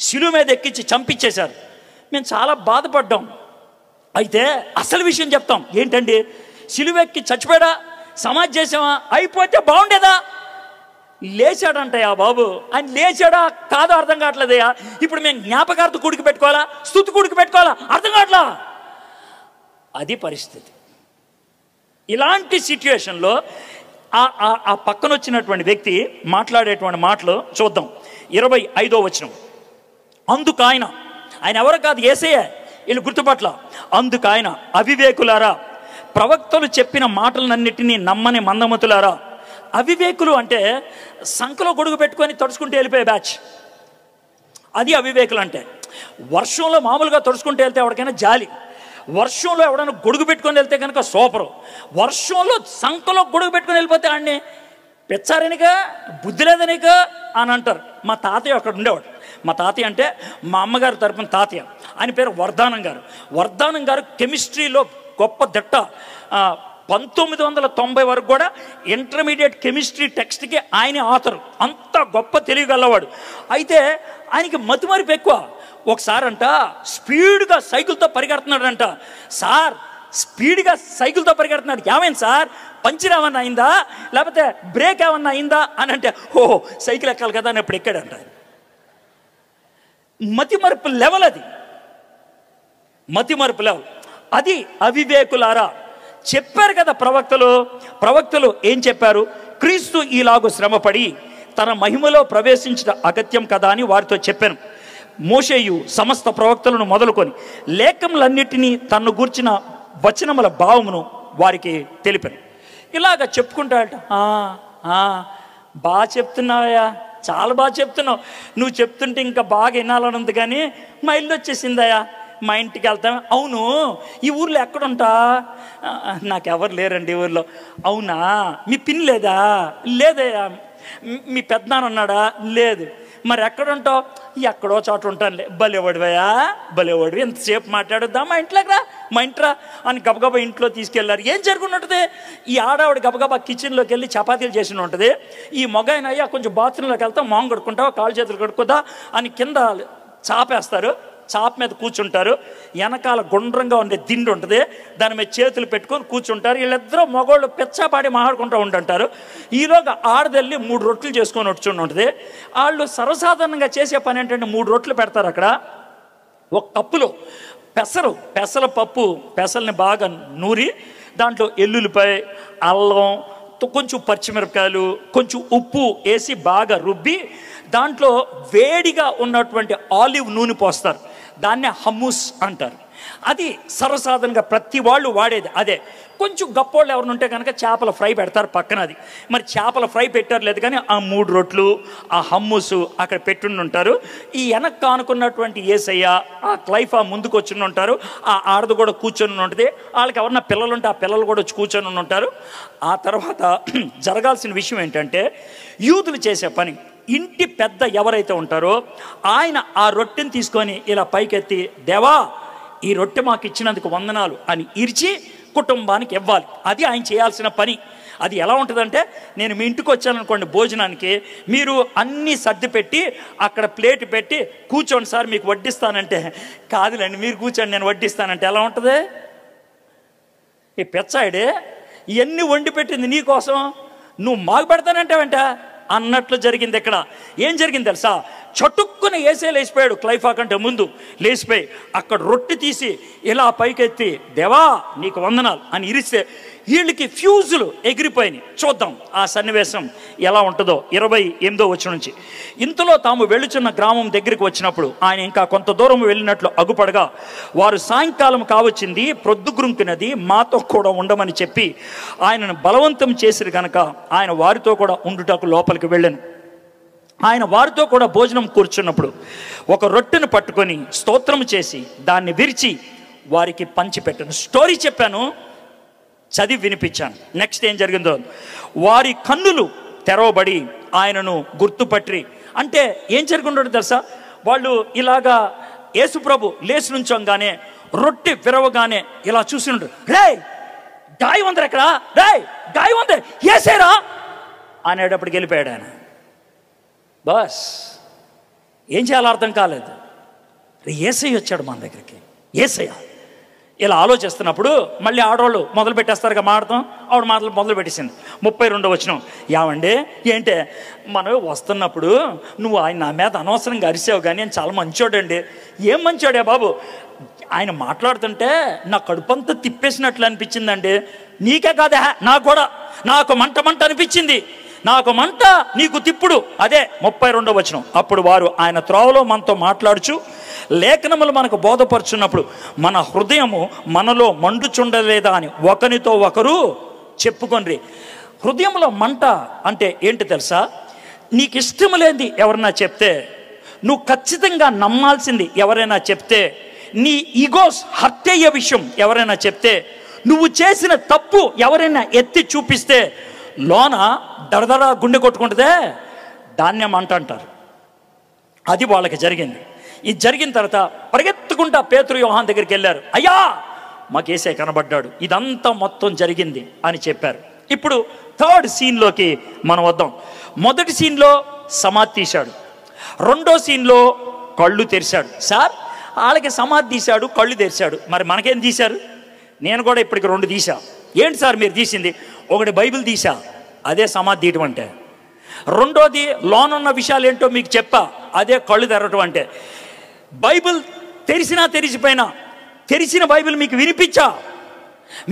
శిలువ మీద ఎక్కించి చంపించేశారు. మేము చాలా బాధపడ్డాం. అయితే అసలు విషయం చెప్తాం ఏంటండి, శిలువ ఎక్కి చచ్చిపోయాడా, సమాధి చేసామా, అయిపోతే బాగుండేదా? లేచాడంటయ్యా బాబు. ఆయన లేచాడా కాదో అర్థం కావట్లేదయ్యా. ఇప్పుడు మేము జ్ఞాపకార్థ కూడికి పెట్టుకోవాలా, స్తుతి కూడికి పెట్టుకోవాలా, అర్థం కావట్లా. అది పరిస్థితి. ఇలాంటి సిచ్యువేషన్లో ఆ పక్కన వచ్చినటువంటి వ్యక్తి మాట్లాడేటువంటి మాటలు చూద్దాం. 25వ వచనం. అందుకు ఆయన ఎవరు కాదు, యేసయ్య. వీళ్ళు గుర్తుపట్ల. అందుకు ఆయన, అవివేకులారా, ప్రవక్తలు చెప్పిన మాటలన్నిటినీ నమ్మని మందమతులారా. అవివేకులు అంటే సంకలో గొడుగు పెట్టుకొని తడుచుకుంటూ వెళ్ళిపోయే బ్యాచ్, అది అవివేకులు అంటే. వర్షంలో మామూలుగా తడుచుకుంటూ వెళ్తే ఎవరికైనా జాలి, వర్షంలో ఎవడైనా గొడుగు పెట్టుకొని వెళ్తే కనుక సూపరు. వర్షంలో సంకలో గొడుగు పెట్టుకొని వెళ్ళిపోతే ఆడిని పెచ్చారనిగా, బుద్ధి లేదనిగా అని అంటారు. మా తాతయ్య అక్కడ ఉండేవాడు. మా తాతయ్య అంటే మా అమ్మగారి తరపున తాతయ్య. ఆయన పేరు వర్ధానం గారు కెమిస్ట్రీలో గొప్ప దిట్ట. 1990 వరకు కూడా ఇంటర్మీడియట్ కెమిస్ట్రీ టెక్స్ట్కి ఆయన ఆథరు. అంత గొప్ప తెలియగలవాడు. అయితే ఆయనకి మతిమరుపు ఎక్కువ. ఒకసారి అంట స్పీడ్గా సైకిల్తో పరిగెడుతున్నాడంట. సార్ స్పీడ్గా సైకిల్తో పరిగెడుతున్నాడు, ఏమైంది సార్, పంచర్ ఏమన్నా అయిందా, లేకపోతే బ్రేక్ ఏమన్నా అయిందా అని అంటే, సైకిల్ ఎక్కాలి కదా అని ఎప్పుడు ఎక్కాడంట. మతిమరుపు లెవెల్ అది, మతిమరుపు లెవెల్ అది. అవివేకులారా, చెప్పారు కదా ప్రవక్తలు ఏం చెప్పారు? క్రీస్తు ఈలాగు శ్రమపడి తన మహిమలో ప్రవేశించడం అగత్యం కదా అని వారితో చెప్పాను. మోషేయు సమస్త ప్రవక్తలను మొదలుకొని లేఖములన్నిటినీ తన్ను గూర్చిన వచనముల భావమును వారికి తెలిపాను. ఇలాగ చెప్పుకుంటాడట. బాగా చెప్తున్నావయ్యా, చాలా బాగా చెప్తున్నావు, నువ్వు చెప్తుంటే ఇంకా బాగా వినాలని ఉంది, కానీ మా ఇల్లు వచ్చేసిందయ్యా, మా ఇంటికి వెళ్తాం. అవును, ఈ ఊర్లో ఎక్కడుంటా? నాకెవరు లేరండి ఈ ఊర్లో. అవునా, మీ పిన్ లేదా? లేదయ్యా. మీ పెద్దనాన్న ఉన్నాడా? లేదు. మరి ఎక్కడుంటావు? ఎక్కడో చోట ఉంటానులే. భలేవాడివి ఎంతసేపు మాట్లాడొద్దా, మా ఇంట్లోకి రా, మా ఇంట్రా అని గబగబా ఇంట్లో తీసుకెళ్ళారు. ఏం జరుగుతుంటుంది? ఈ ఆడవాడు గబగబా కిచెన్లోకి వెళ్ళి చపాతీలు చేసి ఉంటుంది. ఈ మొగాయన అయ్యా కొంచెం బాత్రూంలోకి వెళ్తాం, మొహం కడుక్కుంటావా, కాళ్ళు చేతులు కడుక్కుందా అని కింద చాపేస్తారు. చాప మీద కూర్చుంటారు. వెనకాల గుండ్రంగా ఉండే దిండు ఉంటుంది, దాని మీద చేతులు పెట్టుకొని కూర్చుంటారు. వీళ్ళిద్దరూ మగవాళ్ళు పెచ్చాపాడి మాట్లాడుకుంటూ ఉంటుంటారు. ఈలోగా ఆడదల్లి 3 రొట్టెలు చేసుకొని వచ్చుండి ఉంటుంది. వాళ్ళు సర్వసాధారణంగా చేసే పని ఏంటంటే 3 రొట్టెలు పెడతారు అక్కడ. ఒక కప్పులో పెసల పప్పు, పెసల్ని బాగా నూరి దాంట్లో ఎల్లుల్లిపాయ, అల్లం, కొంచెం పచ్చిమిరపకాయలు, కొంచెం ఉప్పు వేసి బాగా రుబ్బి దాంట్లో వేడిగా ఉన్నటువంటి ఆలివ్ నూనె పోస్తారు. దాన్నే హమ్మూస్ అంటారు. అది సర్వసాధారణంగా ప్రతి వాళ్ళు వాడేది అదే. కొంచెం గప్పోళ్ళు ఎవరు ఉంటే కనుక చేపల ఫ్రై పెడతారు పక్కన. అది మరి చేపల ఫ్రై పెట్టారు లేదు, కానీ ఆ 3 రొట్లు, ఆ హమ్మూసు అక్కడ పెట్టుండి ఉంటారు. ఈ వెనక్కి ఆనుకున్నటువంటి యేసయ్య, ఆ క్లైఫా ముందుకు వచ్చి ఉంటారు. ఆ ఆడదు కూడా కూర్చొని ఉంటుంది. వాళ్ళకి ఎవరన్నా పిల్లలు ఉంటే ఆ పిల్లలు కూడా వచ్చి కూర్చొని ఉంటారు. ఆ తర్వాత జరగాల్సిన విషయం ఏంటంటే, యూదులు చేసే పని, ఇంటి పెద్ద ఎవరైతే ఉంటారో ఆయన ఆ రొట్టెని తీసుకొని ఇలా పైకెత్తి, దేవా ఈ రొట్టె మాకు ఇచ్చినందుకు వందనాలు అని ఇరిచి కుటుంబానికి ఇవ్వాలి. అది ఆయన చేయాల్సిన పని. అది ఎలా ఉంటుందంటే, నేను మీ ఇంటికి వచ్చాననుకోండి భోజనానికి, మీరు అన్నీ సర్ది పెట్టి అక్కడ ప్లేట్ పెట్టి కూర్చోండి సార్ మీకు వడ్డిస్తానంటే, కాదులేండి మీరు కూర్చోండి నేను వడ్డిస్తానంటే ఎలా ఉంటుంది? ఈ పెచ్చాయిడే ఇవన్నీ వండి పెట్టింది నీకోసం, నువ్వు మాకు పెడతానంటావంట అన్నట్లు జరిగింది. ఇక్కడ ఏం జరిగింది తెలుసా? చటుక్కున ఏసే లేచిపోయాడు. క్లైఫా కంటే ముందు లేచిపోయి అక్కడ రొట్టె తీసి ఇలా పైకెత్తి, దేవా నీకు వందనాలు అని ఇరిస్తే వీళ్ళకి ఫ్యూజులు ఎగిరిపోయినాయి. చూద్దాం ఆ సన్నివేశం ఎలా ఉంటుందో 28వ వచనం నుంచి. ఇంతలో తాము వెళుచున్న గ్రామం దగ్గరికి వచ్చినప్పుడు ఆయన ఇంకా కొంత దూరం వెళ్ళినట్లు అగుపడగా, వారు సాయంకాలం కావచ్చింది, ప్రొద్దుగురుంకినది, మాతో కూడా ఉండమని చెప్పి ఆయనను బలవంతం చేసిరు గనక ఆయన వారితో కూడా ఉండుటకు లోపలికి వెళ్ళాను. ఆయన వారితో కూడా భోజనం కూర్చున్నప్పుడు ఒక రొట్టెను పట్టుకొని స్తోత్రం చేసి దాన్ని విరిచి వారికి పంచిపెట్టాను. స్టోరీ చెప్పాను, చదివి వినిపించాను. నెక్స్ట్ ఏం జరిగిందో, వారి కన్నులు తెరవబడి ఆయనను గుర్తుపట్టి, అంటే ఏం జరిగిందో తెలుసా? వాళ్ళు ఇలాగా యేసుప్రభు లేచి నుంచోగానే రొట్టె విరవగానే ఇలా చూసి ఉంటారు. రే గాయం ఉందరు ఎక్కడ, రే గాయం ఉంది ఏసేరా అనేటప్పటికి వెళ్ళిపోయాడు ఆయన. బస్ ఏం చేయాలో అర్థం కాలేదు. యేసయ్య వచ్చాడు మన దగ్గరికి. యేసయ్య ఇలా ఆలోచిస్తున్నప్పుడు మళ్ళీ ఆడవాళ్ళు మొదలు పెట్టేస్తారుగా మాడతాం. ఆవిడ మాటలు మొదలు పెట్టేసింది. 32వ వచనం. ఏమండి ఏంటే మనం వస్తున్నప్పుడు నువ్వు ఆయన నా మీద అనవసరంగా అరిసావు, కానీ ఆయన చాలా మంచోడండి. ఏం మంచోడే బాబు, ఆయన మాట్లాడుతుంటే నా కడుపంతా తిప్పేసినట్లు అనిపించిందండి. నీకే కాదా, నాకు కూడా, నాకు మంట అనిపించింది, నాకు మంట నీకు తిప్పుడు. అదే 32వ వచనం. అప్పుడు వారు ఆయన త్రోవలో మనతో మాట్లాడుచు, లేఖనములు మనకు బోధపరుచున్నప్పుడు మన హృదయము మనలో మండుచుండలేదా అని ఒకరితో ఒకరు చెప్పుకొనిరి. హృదయంలో మంట అంటే ఏంటి తెలుసా? నీకు ఇష్టం లేనిది ఎవరైనా చెప్తే, నువ్వు ఖచ్చితంగా నమ్మాల్సింది ఎవరైనా చెప్తే, నీ ఈగోస్ హర్ట్ అయ్యే విషయం ఎవరైనా చెప్తే, నువ్వు చేసిన తప్పు ఎవరైనా ఎత్తి చూపిస్తే లోన దడదడ గుండె కొట్టుకుంటుందే, దాన్నే మంట అంటారు. అది వాళ్ళకి జరిగింది. ఇది జరిగిన తర్వాత పరిగెత్తుకుంటా పేతురు యోహాన్ దగ్గరికి వెళ్ళారు. అయ్యా మాకు యేసయ్య కనబడ్డాడు, ఇదంతా మొత్తం జరిగింది అని చెప్పారు. ఇప్పుడు 3rd సీన్లోకి మనం వద్దాం. మొదటి సీన్లో సమాధి తీశాడు, రెండో సీన్లో కళ్ళు తెరిచాడు. సార్ వాళ్ళకి సమాధి తీశాడు, కళ్ళు తెరిచాడు, మరి మనకేం తీశారు? నేను కూడా ఇప్పటికి 2 తీసా. ఏంటి సార్ మీరు తీసింది? ఒకటి బైబిల్ తీసా, అదే సమాధి తీయటం అంటే. రెండోది లోనున్న విషయాలు ఏంటో మీకు చెప్పా, అదే కళ్ళు తెరవటం అంటే. బైబిల్ తెరిసినా తెరిచిపోయినా, తెరిచిన బైబిల్ మీకు వినిపించా,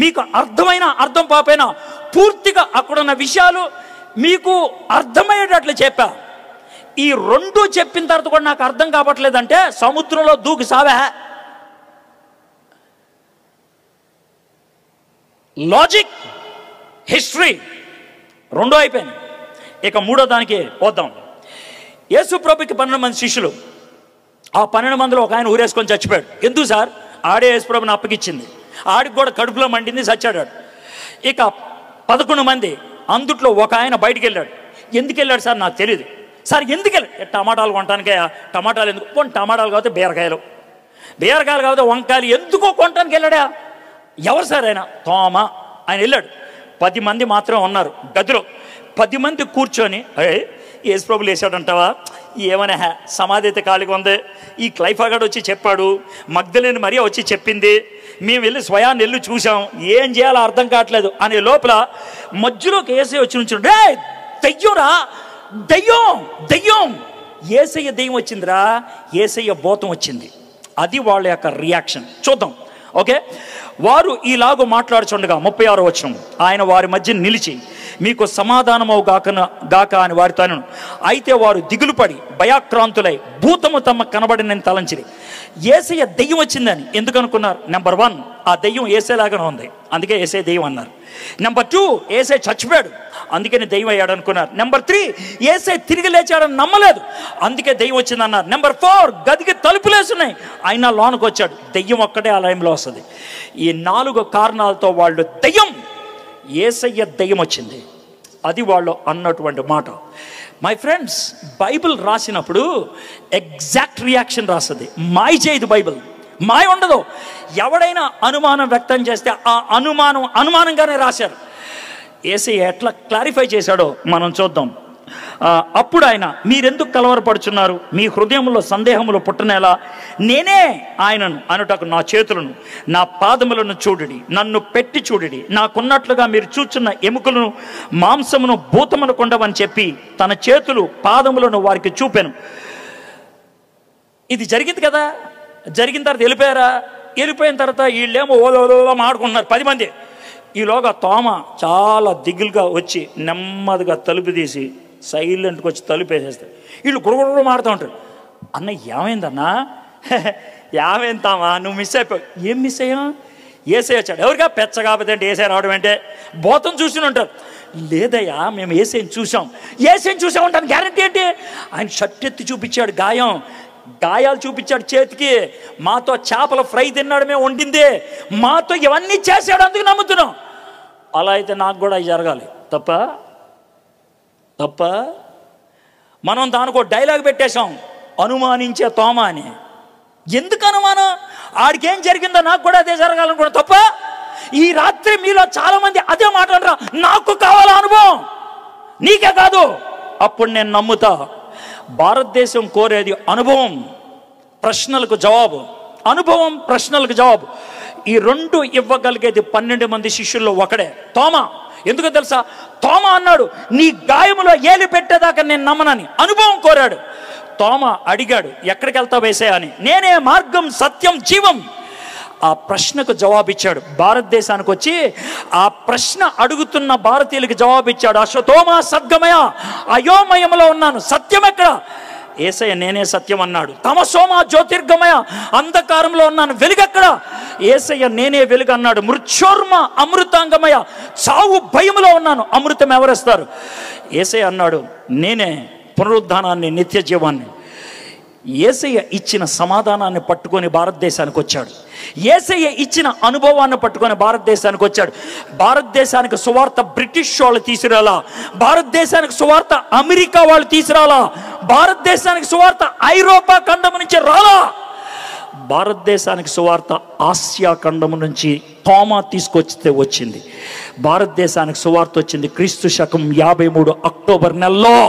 మీకు అర్థమైన అర్థం పాపైనా పూర్తిగా అక్కడున్న విషయాలు మీకు అర్థమయ్యేటట్లు చెప్పా. ఈ 2 చెప్పిన తర్వాత కూడా నాకు అర్థం కావట్లేదంటే సముద్రంలో దూకి సావా. లాజిక్, హిస్టరీ 2 అయిపోయింది. ఇక 3వ దానికి వద్దాం. యేసు ప్రభుకి 12 మంది శిష్యులు. ఆ 12 మందిలో ఒక ఆయన ఊరేసుకొని చచ్చిపోయాడు. ఎందుకు సార్? ఆడే యేసు ప్రభుని అప్పగిచ్చింది, ఆడికి కూడా కడుపులో మండింది, చచ్చాడు. ఇక 11 మంది, అందుట్లో ఒక ఆయన బయటికి వెళ్ళాడు. ఎందుకు వెళ్ళాడు సార్? నాకు తెలియదు. సార్ ఎందుకు వెళ్ళాడు? టమాటాలు కొనటానికే. టమాటాలు ఎందుకు? పోనీ టమాటాలు కాకపోతే బీరకాయలు, బీరకాయలు కాకపోతే వంకాయలు, ఎందుకో కొనటానికి వెళ్ళాడా? ఎవరు సార్ ఆయన? తోమా. ఆయన వెళ్ళాడు. 10 మంది మాత్రం ఉన్నారు గదిలో. 10 మంది కూర్చొని, యేసు ప్రభు లేచాడంటావా? ఏమనే సమాధి అయితే ఖాళీగా ఉంది, ఈ క్లైఫాగాడు వచ్చి చెప్పాడు, మగ్దలేని మరియా వచ్చి చెప్పింది, మేము వెళ్ళి స్వయాన్ని వెళ్ళి చూసాం, ఏం చేయాలో అర్థం కావట్లేదు అనే లోపల మధ్యలోకి యేసయ్య వచ్చి నుంచున్నాడు. రే దయ్యంరా, దయ్యం, యేసయ్య దయ్యం వచ్చిందిరా, యేసయ్య భూతం వచ్చింది. అది వాళ్ళ యొక్క రియాక్షన్. చూద్దాం. ఓకే, వారు ఈలాగు మాట్లాడుచుండగా 36వ వచనం. ఆయన వారి మధ్య నిలిచి, మీకు సమాధానమవు గాక అని వారితో అనను. అయితే వారు దిగులు పడి భయాక్రాంతులై భూతము తమ కనబడినని తలంచిరి. యేసయ్య దెయ్యం వచ్చిందని ఎందుకు అనుకున్నారు? నెంబర్ 1, ఆ దెయ్యం యేసయ్యలాగానే ఉంది, అందుకే యేసయ్య దెయ్యం అన్నారు. నెంబర్ 2, యేసయ్య చచ్చిపోయాడు, అందుకని దెయ్యం అయ్యాడు అనుకున్నారు. నెంబర్ 3, యేసయ్య తిరిగి లేచాడని నమ్మలేదు, అందుకే దెయ్యం వచ్చింది అన్నారు. నెంబర్ 4, గదికి తలుపులేసున్నాయి, ఆయన లోనికి వచ్చాడు, దెయ్యం ఒక్కటే ఆలయంలో వస్తుంది. ఈ 4 కారణాలతో వాళ్ళు యేసయ్య దెయ్యం వచ్చింది, అది వాళ్ళు అన్నటువంటి మాట. మై ఫ్రెండ్స్, బైబిల్ రాసినప్పుడు ఎగ్జాక్ట్ రియాక్షన్ రాస్తుంది. మాయ చేయదు బైబిల్, మాయ ఉండదు. ఎవడైనా అనుమానం వ్యక్తం చేస్తే ఆ అనుమానంగానే రాశారు. యేసయ్య ఎట్లా క్లారిఫై చేశాడో మనం చూద్దాం. అప్పుడు ఆయన, మీరెందుకు కలవరపడుచున్నారు? మీ హృదయంలో సందేహములు పుట్టనేలా? నేనే ఆయనను అనుటకు నా చేతులను నా పాదములను చూడుడి, నన్ను పెట్టి చూడుడి, నాకున్నట్లుగా మీరు చూచున్న ఎముకలను మాంసమును భూతమును కొండవని చెప్పి తన చేతులు పాదములను వారికి చూపెను. ఇది జరిగింది కదా. జరిగిన తర్వాత వెళ్ళిపోయారా? వెళ్ళిపోయిన తర్వాత వీళ్ళేమో ఓలో మాడుకుంటున్నారు 10 మంది. ఈలోగా తోమ చాలా దిగులుగా వచ్చి నెమ్మదిగా తలుపు తీసి సైలెంట్గా వచ్చి తలుపు వేసేస్తారు. వీళ్ళు గురుగురు మాడుతూ ఉంటారు. అన్న ఏమైందన్నా? ఏమైందామా, నువ్వు మిస్ అయిపోయావు. ఏం మిస్ అయ్యా? యేసయ్య వచ్చాడు. ఎవరిగా పెచ్చ కాకపోతే అంటే యేసయ్య రావడం అంటే బోతం చూసి ఉంటారు. లేదయ్యా, మేము యేసయ్యని చూసాం. యేసయ్యని చూసామంటాను గ్యారంటీ ఏంటి? ఆయన షర్ట్ ఎత్తి చూపించాడు, గాయాలు చూపించాడు చేతికి. మాతో చేపల ఫ్రై తిన్నాడు, మేము వండింది, మాతో ఇవన్నీ చేశాడు, అందుకు నమ్ముతున్నాం. అలా అయితే నాకు కూడా అవి జరగాలి. తప్ప మనం దానికో డైలాగ్ పెట్టేశాం, అనుమానించే తోమ అని. ఎందుకు అనుమానం? ఆడికేం జరిగిందో నాకు కూడా అదే జరగాలనుకున్నా. తప్ప ఈ రాత్రి మీలో చాలా మంది అదే మాట అంటారా, నాకు కావాల అనుభవం, నీకే కాదు. అప్పుడు నేను నమ్ముతా. భారతదేశం కోరేది అనుభవం, ప్రశ్నలకు జవాబు. అనుభవం, ప్రశ్నలకు జవాబు. ఈ రెండు ఇవ్వగలిగేది 12 మంది శిష్యుల్లో ఒకడే, తోమ. ఎందుకో తెలుసా? తోమ అన్నాడు, నీ గాయములో ఏలు పెట్టేదాకా నేను నమ్మనని. అనుభవం కోరాడు. తోమ అడిగాడు, ఎక్కడికి వెళ్తావు యేసయ్య అని. నేనే మార్గం, సత్యం, జీవం. ఆ ప్రశ్నకు జవాబిచ్చాడు. భారతదేశానికి వచ్చి ఆ ప్రశ్న అడుగుతున్న భారతీయులకి జవాబిచ్చాడు. అశ్వతోమ సద్గమయ, అయోమయంలో ఉన్నాను, సత్యం ఎక్కడ? యేసయ్య నేనే సత్యం అన్నాడు. తమసోమ జ్యోతిర్గమయ, అంధకారంలో ఉన్నాను, వెలుగెక్కడ? యేసయ్య నేనే వెలుగు అన్నాడు. మృత్యోర్మ అమృతాంగమయ, చావు భయములో ఉన్నాను, అమృతం ఎవరేస్తారు? యేసయ్య అన్నాడు, నేనే పునరుద్ధానాన్ని, నిత్య జీవాన్ని. యేసయ్య ఇచ్చిన సమాధానాన్ని పట్టుకొని భారతదేశానికి వచ్చాడు. యేసయ్య ఇచ్చిన అనుభవాన్ని పట్టుకొని భారతదేశానికి వచ్చాడు. భారతదేశానికి సువార్త బ్రిటిష్ వాళ్ళు తీసుకురాలా, భారతదేశానికి సువార్త అమెరికా వాళ్ళు తీసుకురాలా, భారతదేశానికి సువార్త ఐరోపా ఖండము నుంచి రాలా. భారతదేశానికి సువార్త ఆసియా ఖండము నుంచి తోమా తీసుకొచ్చితే వచ్చింది. భారతదేశానికి సువార్త వచ్చింది క్రీస్తు శకం 53 అక్టోబర్ నెలలో.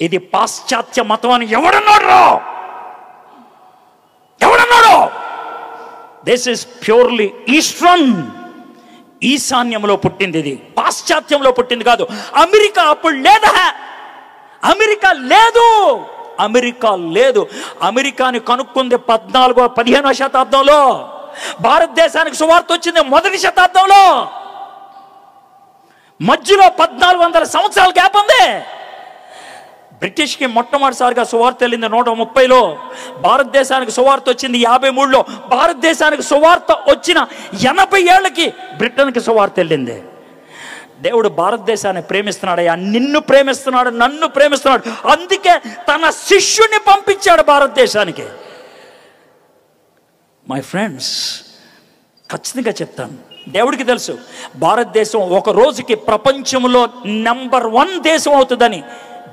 ఇది పాశ్చాత్య మతం అని ఎవడన్నాడు? దిస్ ఇస్ ప్యూర్లీ ఈస్టర్న్, ఈశాన్యంలో పుట్టింది. ఇది పాశ్చాత్యంలో పుట్టింది కాదు. అమెరికా అప్పుడు లేదా? అమెరికా లేదు. అమెరికాని కనుక్కుంది 15వ శతాబ్దంలో. భారతదేశానికి సువార్త వచ్చింది 1వ శతాబ్దంలో. మధ్యలో 1400 సంవత్సరాల గ్యాప్ ఉంది. బ్రిటిష్కి మొట్టమొదటిసారిగా సువార్త వెళ్ళింది 130లో. భారతదేశానికి సువార్త వచ్చింది 53లో. భారతదేశానికి సువార్త వచ్చిన 80 ఏళ్ళకి బ్రిటన్కి సువార్త వెళ్ళింది. దేవుడు భారతదేశాన్ని ప్రేమిస్తున్నాడయ్యా, నిన్ను ప్రేమిస్తున్నాడు, నన్ను ప్రేమిస్తున్నాడు. అందుకే తన శిష్యుని పంపించాడు భారతదేశానికి. మై ఫ్రెండ్స్, ఖచ్చితంగా చెప్తాను, దేవుడికి తెలుసు భారతదేశం ఒక రోజుకి ప్రపంచంలో నెంబర్ 1 దేశం అవుతుందని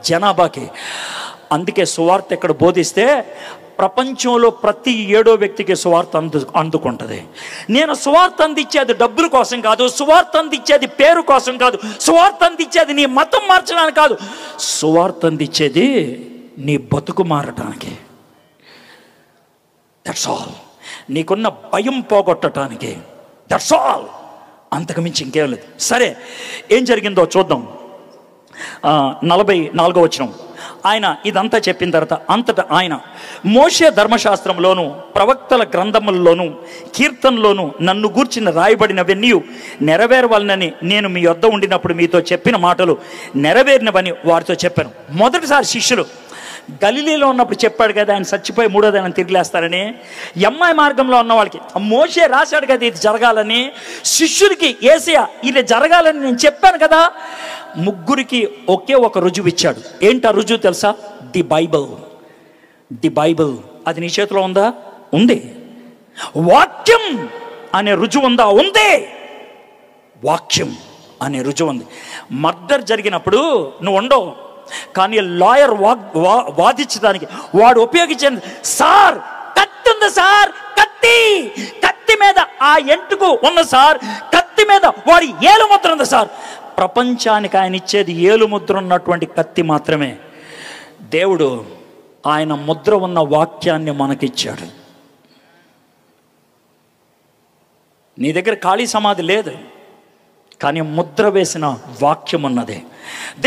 జనాభాకి. అందుకే సువార్త ఎక్కడ బోధిస్తే ప్రపంచంలో ప్రతి 7వ వ్యక్తికి సువార్త అందుకుంటుంది. నేను సువార్త అందించేది డబ్బుల కోసం కాదు, సువార్త అందించేది పేరు కోసం కాదు, సువార్త అందించేది నీ మతం మార్చడానికి కాదు, సువార్త అందించేది నీ బతుకు మారటానికి. That's all. నీకున్న భయం పోగొట్టడానికి. That's all. అంతకుమించి ఇంకేం లేదు. సరే, ఏం జరిగిందో చూద్దాం. 44వ వచనం. ఆయన ఇదంతా చెప్పిన తర్వాత అంతటా ఆయన, మోషే ధర్మశాస్త్రంలోను ప్రవక్తల గ్రంథముల్లోను కీర్తనలోను నన్ను గూర్చిన రాయబడినవన్నీ నెరవేరవాలని నేను మీ వద్ద ఉండినప్పుడు మీతో చెప్పిన మాటలు నెరవేరినవని వారితో చెప్పాను. మొదటిసారి శిష్యులు గలిలీలో ఉన్నప్పుడు చెప్పాడు కదా, ఆయన చచ్చిపోయి 3వ దినం తిరిగిలేస్తారని. ఎమ్మాయి మార్గంలో ఉన్న వాళ్ళకి మోషే రాశాడు కదా ఇది జరగాలని. శిష్యులకి యేసయ్య ఇది జరగాలని నేను చెప్పాను కదా. ముగ్గురికి ఒకే ఒక రుజువు ఇచ్చాడు. ఏంటా రుజువు తెలుసా? The Bible. అది నీ చేతిలో ఉందా? ఉంది. వాక్యం అనే రుజువు ఉందా? ఉంది. వాక్యం అనే రుజువు ఉంది. మర్డర్ జరిగినప్పుడు నువ్వు ఉండవు, కానీ లాయర్ వాదించడానికి వాడు ఉపయోగించింది, సార్ కత్తి ఉంది, సార్ కత్తి కత్తి మీద ఆ ఎంటుకు ఉన్న సార్, కత్తి మీద వాడి ఏలు ముద్ర ఉంది సార్. ప్రపంచానికి ఆయన ఇచ్చేది ఏలు ముద్ర ఉన్నటువంటి కత్తి మాత్రమే. దేవుడు ఆయన ముద్ర ఉన్న వాక్యాన్ని మనకిచ్చాడు. నీ దగ్గర ఖాళీ సమాధి లేదు, కానీ ముద్ర వేసిన వాక్యం ఉన్నది.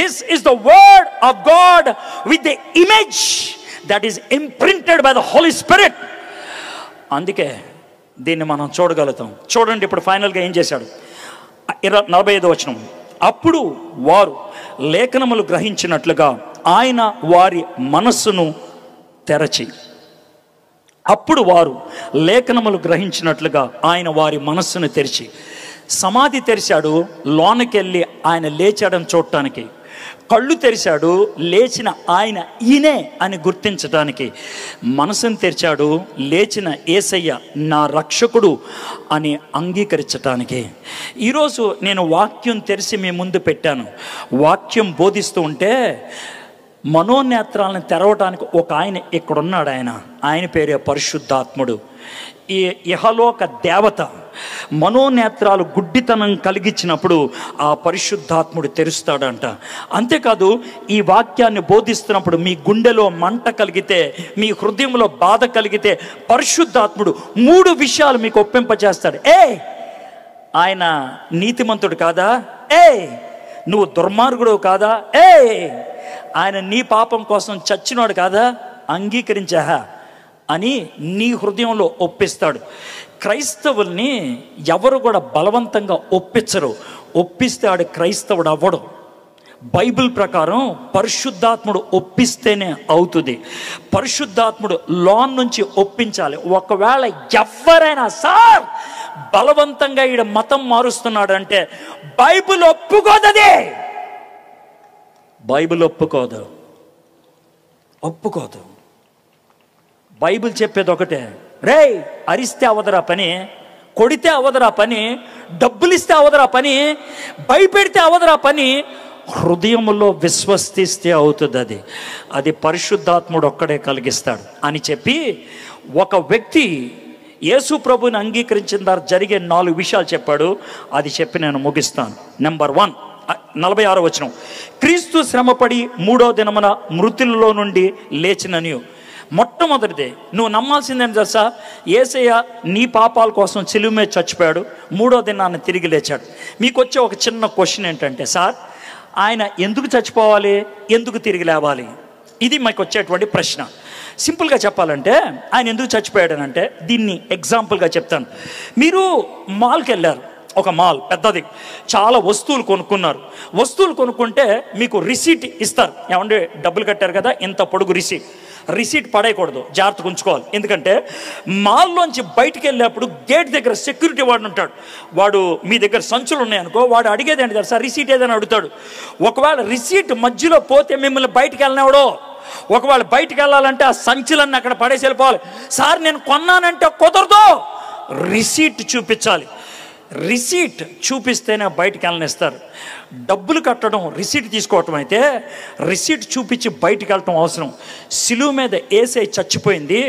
This is the word of God with the image that is imprinted by the Holy Spirit. అందుకే దీన్ని మనం చూడగలుగుతాం. చూడండి ఇప్పుడు ఫైనల్గా ఏం చేశాడు. 45వ వచనం. అప్పుడు వారు లేఖనములు గ్రహించినట్లుగా ఆయన వారి మనస్సును తెరచి, అప్పుడు వారు లేఖనములు గ్రహించినట్లుగా ఆయన వారి మనస్సును తెరిచి, సమాధి తెరిచాడు, లోనకెళ్ళి ఆయన లేచాడని చూడటానికి. కళ్ళు తెరిచాడు, లేచిన ఆయన ఈయనే అని గుర్తించడానికి. మనసును తెరిచాడు, లేచిన యేసయ్య నా రక్షకుడు అని అంగీకరించటానికి. ఈరోజు నేను వాక్యం తెరిచి మీ ముందు పెట్టాను. వాక్యం బోధిస్తూ ఉంటే మనోనేత్రాలను తెరవటానికి ఒక ఆయన ఇక్కడున్నాడు. ఆయన పేరే పరిశుద్ధాత్ముడు. ఈ ఇహలోక దేవత మనోనేత్రాలు గుడ్డితనం కలిగించినప్పుడు ఆ పరిశుద్ధాత్ముడు తెరుస్తాడంట. అంతేకాదు, ఈ వాక్యాన్ని బోధిస్తున్నప్పుడు మీ గుండెలో మంట కలిగితే, మీ హృదయంలో బాధ కలిగితే పరిశుద్ధాత్ముడు 3 విషయాలు మీకు ఒప్పింపజేస్తాడు. ఆయన నీతిమంతుడు కాదా? నువ్వు దుర్మార్గుడు కాదా? ఆయన నీ పాపం కోసం చచ్చినోడు కాదా? అంగీకరించా అని నీ హృదయంలో ఒప్పిస్తాడు. క్రైస్తవుల్ని ఎవరు కూడా బలవంతంగా ఒప్పించరు. ఒప్పిస్తే ఆడు క్రైస్తవుడు అవ్వడు. బైబిల్ ప్రకారం పరిశుద్ధాత్ముడు ఒప్పిస్తేనే అవుతుంది. పరిశుద్ధాత్ముడు లోన్ నుంచి ఒప్పించాలి. ఒకవేళ ఎవరైనా సార్ బలవంతంగా ఈడ మతం మారుస్తున్నాడు అంటే బైబిల్ ఒప్పుకోదది. బైబిల్ ఒప్పుకోదు. బైబిల్ చెప్పేది ఒకటే, అరిస్తే అవదరా పని, కొడితే అవదరా పని, డబ్బులు ఇస్తే అవదరా పని, భయపెడితే అవదరా పని, హృదయంలో విశ్వసిస్తే అవుతుంది. అది పరిశుద్ధాత్ముడు ఒక్కడే కలిగిస్తాడు అని చెప్పి ఒక వ్యక్తి యేసు ప్రభుని అంగీకరించిన తర్వాత జరిగే 4 విషయాలు చెప్పాడు. అది చెప్పి నేను ముగిస్తాను. నెంబర్ 1, 46వ వచనం. క్రీస్తు శ్రమపడి 3వ దినమున మృతులలో నుండి లేచిననియు. మొట్టమొదటిదే నువ్వు నమ్మాల్సిందేంటి తెలుసా? యేసయ్య నీ పాపాల కోసం సిలువ మీద చచ్చిపోయాడు, 3వ దినాన్ని తిరిగి లేచాడు. మీకు వచ్చే ఒక చిన్న క్వశ్చన్ ఏంటంటే, సార్ ఆయన ఎందుకు చచ్చిపోవాలి, ఎందుకు తిరిగి లేవాలి? ఇది మాకు వచ్చేటువంటి ప్రశ్న. సింపుల్గా చెప్పాలంటే ఆయన ఎందుకు చచ్చిపోయాడనంటే దీన్ని ఎగ్జాంపుల్గా చెప్తాను. మీరు మాల్కి వెళ్ళారు, ఒక మాల్ పెద్దది, చాలా వస్తువులు కొనుక్కున్నారు. వస్తువులు కొనుక్కుంటే మీకు రిసీట్ ఇస్తారు. ఏమంటే డబ్బులు కట్టారు కదా, ఇంత పొడుగు రిసీట్ పడేయకూడదు, జాగ్రత్తగా ఉంచుకోవాలి. ఎందుకంటే మాల్లోంచి బయటికి వెళ్ళేప్పుడు గేట్ దగ్గర సెక్యూరిటీ వాడు ఉంటాడు. వాడు మీ దగ్గర సంచులు ఉన్నాయనుకో, వాడు అడిగేది ఏంటి తెలుసా? రిసీట్ ఏదైనా అడుగుతాడు. ఒకవేళ రిసీట్ మధ్యలో పోతే మిమ్మల్ని బయటికి వెళ్ళినవాడు. ఒకవేళ బయటికి వెళ్ళాలంటే ఆ సంచులన్నీ అక్కడ పడేసి వెళ్ళిపోవాలి. సార్ నేను కొన్నానంటే కుదరదు, రిసీట్ చూపించాలి. రిసీట్ చూపిస్తేనే బయటికి వెళ్ళనిస్తారు. డబ్బులు కట్టడం రిసీట్ తీసుకోవటం అయితే రిసీట్ చూపించి బయటికి వెళ్ళటం అవసరం. సిలువ మీద యేసయ్య చచ్చిపోయింది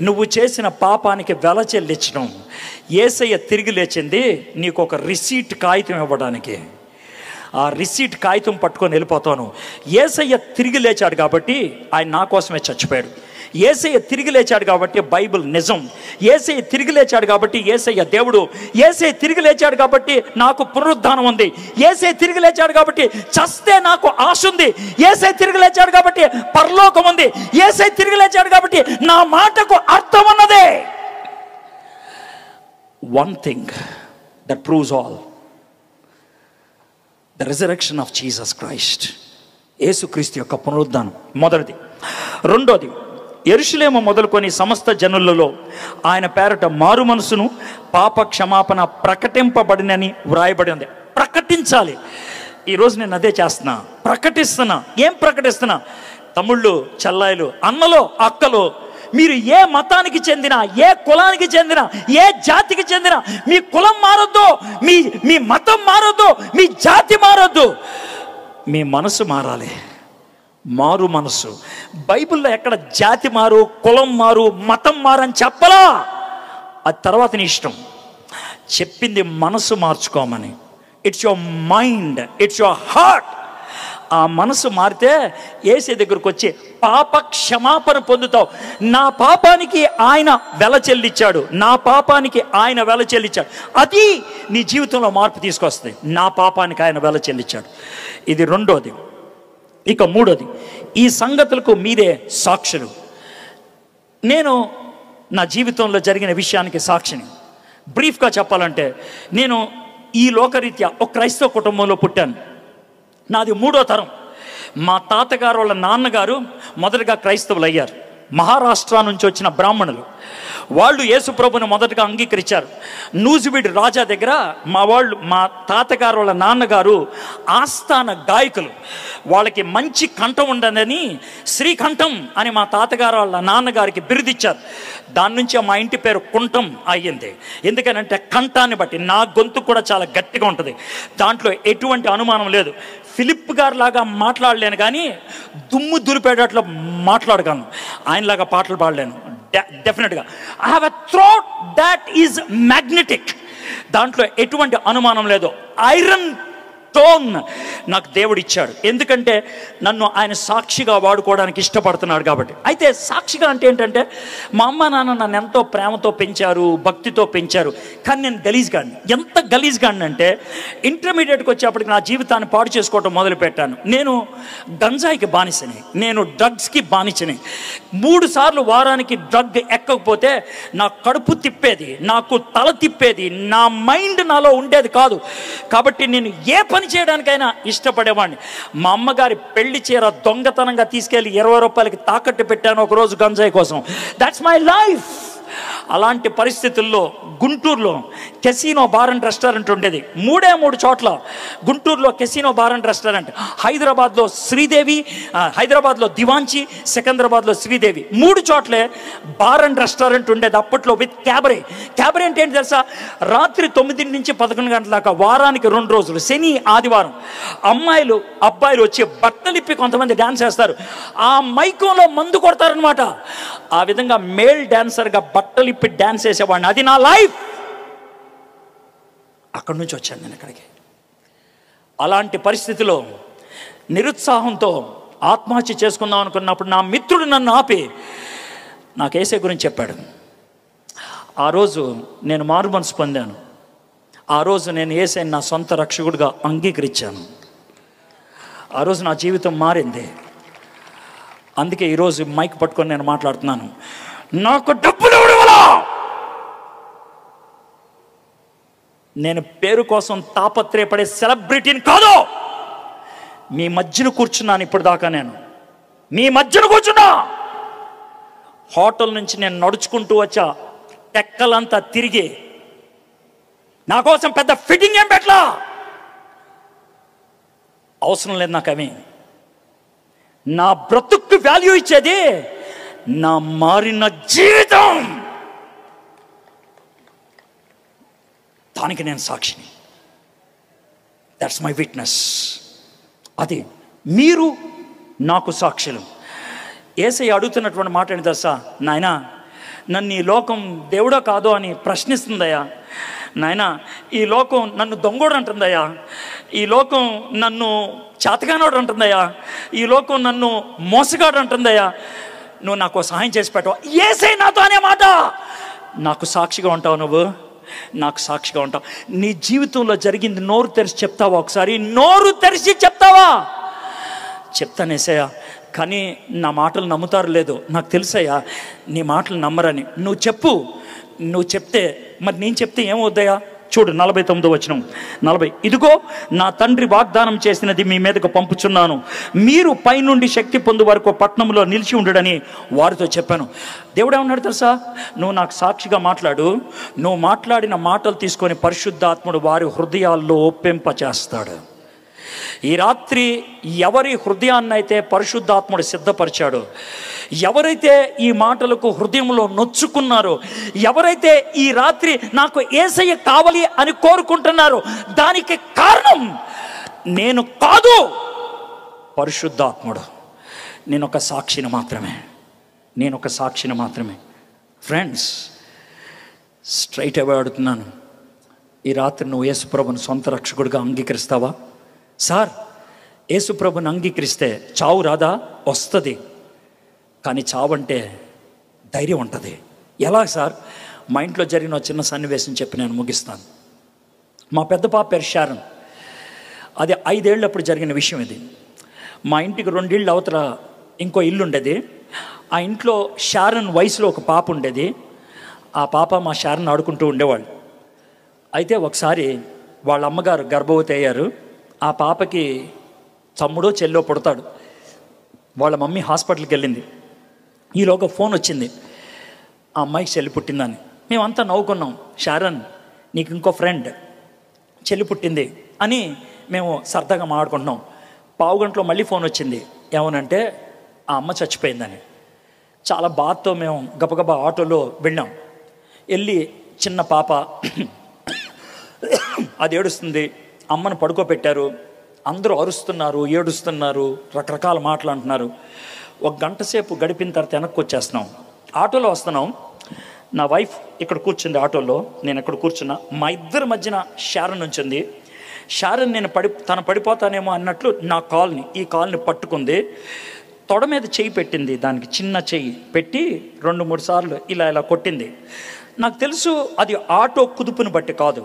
నువ్వు చేసిన పాపానికి వెల చెల్లించడం. యేసయ్య తిరిగి లేచింది నీకు ఒక రిసీట్ కాగితం ఇవ్వడానికి. ఆ రిసీట్ కాగితం పట్టుకొని వెళ్ళిపోతాను. యేసయ్య తిరిగి లేచాడు కాబట్టి ఆయన నా కోసమే చచ్చిపోయాడు. యేసయ్య తిరిగి లేచాడు కాబట్టి బైబిల్ నిజం. యేసయ్య తిరిగి లేచాడు కాబట్టి యేసయ్య దేవుడు. యేసయ్య తిరిగి లేచాడు కాబట్టి నాకు పునరుద్ధానం ఉంది. యేసయ్య తిరిగి లేచాడు కాబట్టి చస్తే నాకు ఆశ ఉంది. యేసయ్య తిరిగి లేచాడు కాబట్టి పరలోకం ఉంది. యేసయ్య తిరిగి లేచాడు కాబట్టి నా మాటకు అర్థం ఉన్నదే. One thing that proves all, the resurrection of Jesus Christ. యేసుక్రీస్తు యొక్క పునరుద్ధానం మొదటిది. రెండోది, యెరూషలేము మొదలుకొని సమస్త జనులలో ఆయన పేరట మారు మనసును పాప క్షమాపణ ప్రకటింపబడినని వ్రాయబడి ఉంది. ప్రకటించాలి. ఈరోజు నేను అదే చేస్తున్నా, ప్రకటిస్తున్నా. ఏం ప్రకటిస్తున్నా? తమ్ముళ్ళు, చెల్లాయిలు, అన్నలో, అక్కలు, మీరు ఏ మతానికి చెందిన, ఏ కులానికి చెందిన, ఏ జాతికి చెందిన, మీ కులం మారొద్దు, మీ మతం మారొద్దు, మీ జాతి మారొద్దు, మీ మనసు మారాలి. మారు మనసు. బైబిల్లో ఎక్కడ జాతి మారు, కులం మారు, మతం మారు అని చెప్పలా. అది తర్వాత నీ ఇష్టం. చెప్పింది మనసు మార్చుకోమని. It's your mind, it's your heart. ఆ మనసు మారితే యేసు దగ్గరకు వచ్చి పాప క్షమాపణ పొందుతావు. నా పాపానికి ఆయన వెల చెల్లించాడు, నా పాపానికి ఆయన వెల చెల్లించాడు. అది నీ జీవితంలో మార్పు తీసుకొస్తుంది. నా పాపానికి ఆయన వెల చెల్లించాడు. ఇది రెండోది. ఇక మూడోది, ఈ సంగతులకు మీరే సాక్షులు. నేను నా జీవితంలో జరిగిన విషయానికి సాక్షిని. బ్రీఫ్గా చెప్పాలంటే, నేను ఈ లోకరీత్యా ఒక క్రైస్తవ కుటుంబంలో పుట్టాను. నాది 3వ తరం. మా తాతగారు వాళ్ళ నాన్నగారు మొదటగా క్రైస్తవులు అయ్యారు. మహారాష్ట్ర నుంచి వచ్చిన బ్రాహ్మణులు. వాళ్ళు యేసుప్రభుని మొదటగా అంగీకరించారు. నూజివీడు రాజా దగ్గర మా తాతగారు వాళ్ళ నాన్నగారు ఆస్థాన గాయకులు. వాళ్ళకి మంచి కంఠం ఉండదని శ్రీకంఠం అని మా తాతగారు వాళ్ళ నాన్నగారికి బిరుదిచ్చారు. దాని నుంచి మా ఇంటి పేరు కుంఠం అయ్యింది. ఎందుకనంటే కంఠాన్ని బట్టి. నా గొంతు కూడా చాలా గట్టిగా ఉంటుంది, దాంట్లో ఎటువంటి అనుమానం లేదు. ఫిలిప్ గారు లాగా మాట్లాడలేను, కానీ దుమ్ము దులిపేటట్లు మాట్లాడగలను. ఆయనలాగా పాటలు పాడలేను డెఫినెట్గా. I have a throat that is magnetic. దాంట్లో ఎటువంటి అనుమానం లేదు. ఐరన్ టోన్ నాకు దేవుడు ఇచ్చాడు. ఎందుకంటే నన్ను ఆయన సాక్షిగా వాడుకోవడానికి ఇష్టపడుతున్నాడు కాబట్టి. అయితే సాక్షిగా అంటే ఏంటంటే, మా అమ్మ నాన్న నన్ను ఎంతో ప్రేమతో పెంచారు, భక్తితో పెంచారు. కానీ నేను గలీజ్గాడిని. ఎంత గలీజ్గాడిని అంటే, ఇంటర్మీడియట్కి వచ్చేప్పటికి నా జీవితాన్ని పాడు చేసుకోవటం మొదలుపెట్టాను. నేను గంజాయికి బానిసని, నేను డ్రగ్స్కి బానిసని. 3 సార్లు వారానికి డ్రగ్ ఎక్కకపోతే నా కడుపు తిప్పేది, నాకు తల తిప్పేది, నా మైండ్ నాలో ఉండేది కాదు. కాబట్టి నేను ఏ పని చేయడానికైనా ఇష్టపడేవాడిని. మా అమ్మగారి పెళ్లి చీర దొంగతనంగా తీసుకెళ్లి 20 రూపాయలకి తాకట్టు పెట్టాను ఒకరోజు గంజాయి కోసం. That's my life. అలాంటి పరిస్థితుల్లో గుంటూరులో కెసినో బార్ అండ్ రెస్టారెంట్ ఉండేది. 3 చోట్ల గుంటూరులో కెసినో బార్ అండ్ రెస్టారెంట్. హైదరాబాద్లో శ్రీదేవి, హైదరాబాద్లో దివాంచి, సికింద్రాబాద్లో శ్రీదేవి. 3 చోట్లే బార్ అండ్ రెస్టారెంట్ ఉండేది అప్పట్లో, విత్ క్యాబరే. క్యాబరే అంటే ఏంటి తెలుసా? రాత్రి 9 నుంచి 11 గంటల దాకా, వారానికి 2 రోజులు, శని ఆదివారం, అమ్మాయిలు అబ్బాయిలు వచ్చి బట్టలిప్పి కొంతమంది డ్యాన్స్ చేస్తారు. ఆ మైకంలో మందు కొడతారనమాట. ఆ విధంగా మేల్ డాన్సర్గా బట్టలిప్పి డ్యాన్స్ చేసేవాడిని. అది నా లైఫ్. అక్కడి నుంచి వచ్చాను నేను ఇక్కడికి. అలాంటి పరిస్థితిలో నిరుత్సాహంతో ఆత్మహత్య చేసుకుందాం అనుకున్నప్పుడు నా మిత్రుడు నన్ను ఆపి నాకు యేసే గురించి చెప్పాడు. ఆ రోజు నేను మారు మనసు పొందాను. ఆ రోజు నేను యేసేని నా సొంత రక్షకుడిగా అంగీకరించాను. ఆ రోజు నా జీవితం మారింది. అందుకే ఈరోజు మైక్ పట్టుకొని నేను మాట్లాడుతున్నాను. నాకు డబ్బులు ఇవ్వడం, నేను పేరు కోసం తాపత్రయపడే సెలబ్రిటీని కాదు. మీ మధ్యన కూర్చున్నాను. ఇప్పుడు దాకా నేను మీ మధ్యన కూర్చున్నా. హోటల్ నుంచి నేను నడుచుకుంటూ వచ్చా, టెక్కలంతా తిరిగి. నా కోసం పెద్ద ఫిట్టింగ్ ఏం పెట్టలా, అవసరం లేదు నాకు అవి. నా బ్రతుక్కు వాల్యూ ఇచ్చేది నా మారిన జీవితం. దానికి నేను సాక్షిని. That's my witness. అది మీరు నాకు సాక్షులు. యేసయ్య అడుగుతున్నటువంటి మాట ఏంటి తెలుసా? నాయనా, నన్ను ఈ లోకం దేవుడో కాదో అని ప్రశ్నిస్తుందయ్యా. నాయనా, ఈ లోకం నన్ను దొంగోడు అంటుందయ్యా. ఈ లోకం నన్ను చేతగానోడు అంటుందయ్యా. ఈ లోకం నన్ను మోసగాడు అంటుందయ్యా. నువ్వు నాకు సహాయం చేసి పెట్టవా? యేసయ్య నాతో అనే మాట. నాకు సాక్షిగా ఉంటావు నువ్వు, నాకు సాక్షిగా ఉంటావు. నీ జీవితంలో జరిగింది నోరు తెరిచి చెప్తావా? ఒకసారి నోరు తెరిచి చెప్తావా? చెప్తాను యేసయ్య, కానీ నా మాటలు నమ్ముతారు లేదో నాకు తెలుసయ్యా. నీ మాటలు నమ్మరని. నువ్వు చెప్పు. నువ్వు చెప్తే మరి నేను చెప్తే ఏమవుద్దయ్యా? చూడు 49వ వచనం. 40, ఇదిగో నా తండ్రి వాగ్దానం చేసినది మీ మీదకు పంపుచున్నాను. మీరు పైనుండి శక్తి పొందు వరకు పట్టణంలో నిలిచి ఉండడని వారితో చెప్పాను. దేవుడు ఏమన్నాడు తెలుసా? నువ్వు నాకు సాక్షిగా మాట్లాడు. నువ్వు మాట్లాడిన మాటలు తీసుకొని పరిశుద్ధాత్ముడు వారి హృదయాల్లో ఒప్పింపచేస్తాడు. ఈ రాత్రి ఎవరి హృదయాన్ని అయితే పరిశుద్ధాత్ముడు సిద్ధపరిచాడో, ఎవరైతే ఈ మాటలకు హృదయంలో నొచ్చుకున్నారో, ఎవరైతే ఈ రాత్రి నాకు యేసయ్య కావాలి అని కోరుకుంటున్నారో, దానికి కారణం నేను కాదు, పరిశుద్ధాత్ముడు. నేను ఒక సాక్షిని మాత్రమే. నేను ఒక సాక్షిని మాత్రమే. ఫ్రెండ్స్, స్ట్రైట్ అవే అడుగుతున్నాను, ఈ రాత్రి నువ్వు యేసుప్రభుని సొంత రక్షకుడిగా అంగీకరిస్తావా? సార్, యేసుప్రభుని అంగీకరిస్తే చావు రాదా? వస్తుంది. కానీ చావు అంటే ధైర్యం ఉంటుంది. ఎలా సార్? మా ఇంట్లో జరిగిన చిన్న సన్నివేశం చెప్పి నేను ముగిస్తాను. మా పెద్ద పాప పేరు షారన్. అది 5 ఏళ్ళప్పుడు జరిగిన విషయం ఇది. మా ఇంటికి 2 ఇళ్ళు అవతల ఇంకో ఇల్లు ఉండేది. ఆ ఇంట్లో షారన్ వయసులో ఒక పాప ఉండేది. ఆ పాప మా షారన్ ఆడుకుంటూ ఉండేవాళ్ళు. అయితే ఒకసారి వాళ్ళ అమ్మగారు గర్భవతి అయ్యారు. ఆ పాపకి తమ్ముడో చెల్లో పుడతాడు. వాళ్ళ మమ్మీ హాస్పిటల్కి వెళ్ళింది. ఈలోగా ఫోన్ వచ్చింది, ఆ అమ్మాయికి చెల్లి పుట్టిందని. మేమంతా నవ్వుకున్నాం. షారన్, నీకు ఇంకో ఫ్రెండ్ చెల్లి పుట్టింది అని మేము సరదాగా మాట్లాడుకుంటున్నాం. పావుగంటలో మళ్ళీ ఫోన్ వచ్చింది. ఏమనంటే ఆ అమ్మ చచ్చిపోయిందని. చాలా బాధతో మేము గబగబా ఆటోలో వెళ్ళాం. వెళ్ళి చిన్న పాప అది ఏడుస్తుంది. అమ్మను పడుకోబెట్టారు. అందరూ అరుస్తున్నారు, ఏడుస్తున్నారు, రకరకాల మాటలు అంటున్నారు. 1 గంట సేపు గడిపిన తర్వాత వెనక్కి వచ్చేస్తున్నాం. ఆటోలో వస్తున్నాం. నా వైఫ్ ఇక్కడ కూర్చుంది ఆటోలో, నేను ఇక్కడ కూర్చున్నా. మా ఇద్దరి మధ్యన షారన్ ఉంచింది. షారన్ తను పడిపోతానేమో అన్నట్లు ఈ కాల్ని పట్టుకుంది. తొడ మీద చెయ్యి పెట్టింది. దానికి చిన్న చెయ్యి పెట్టి 2-3 సార్లు ఇలా కొట్టింది. నాకు తెలుసు అది ఆటో కుదుపుని బట్టి కాదు.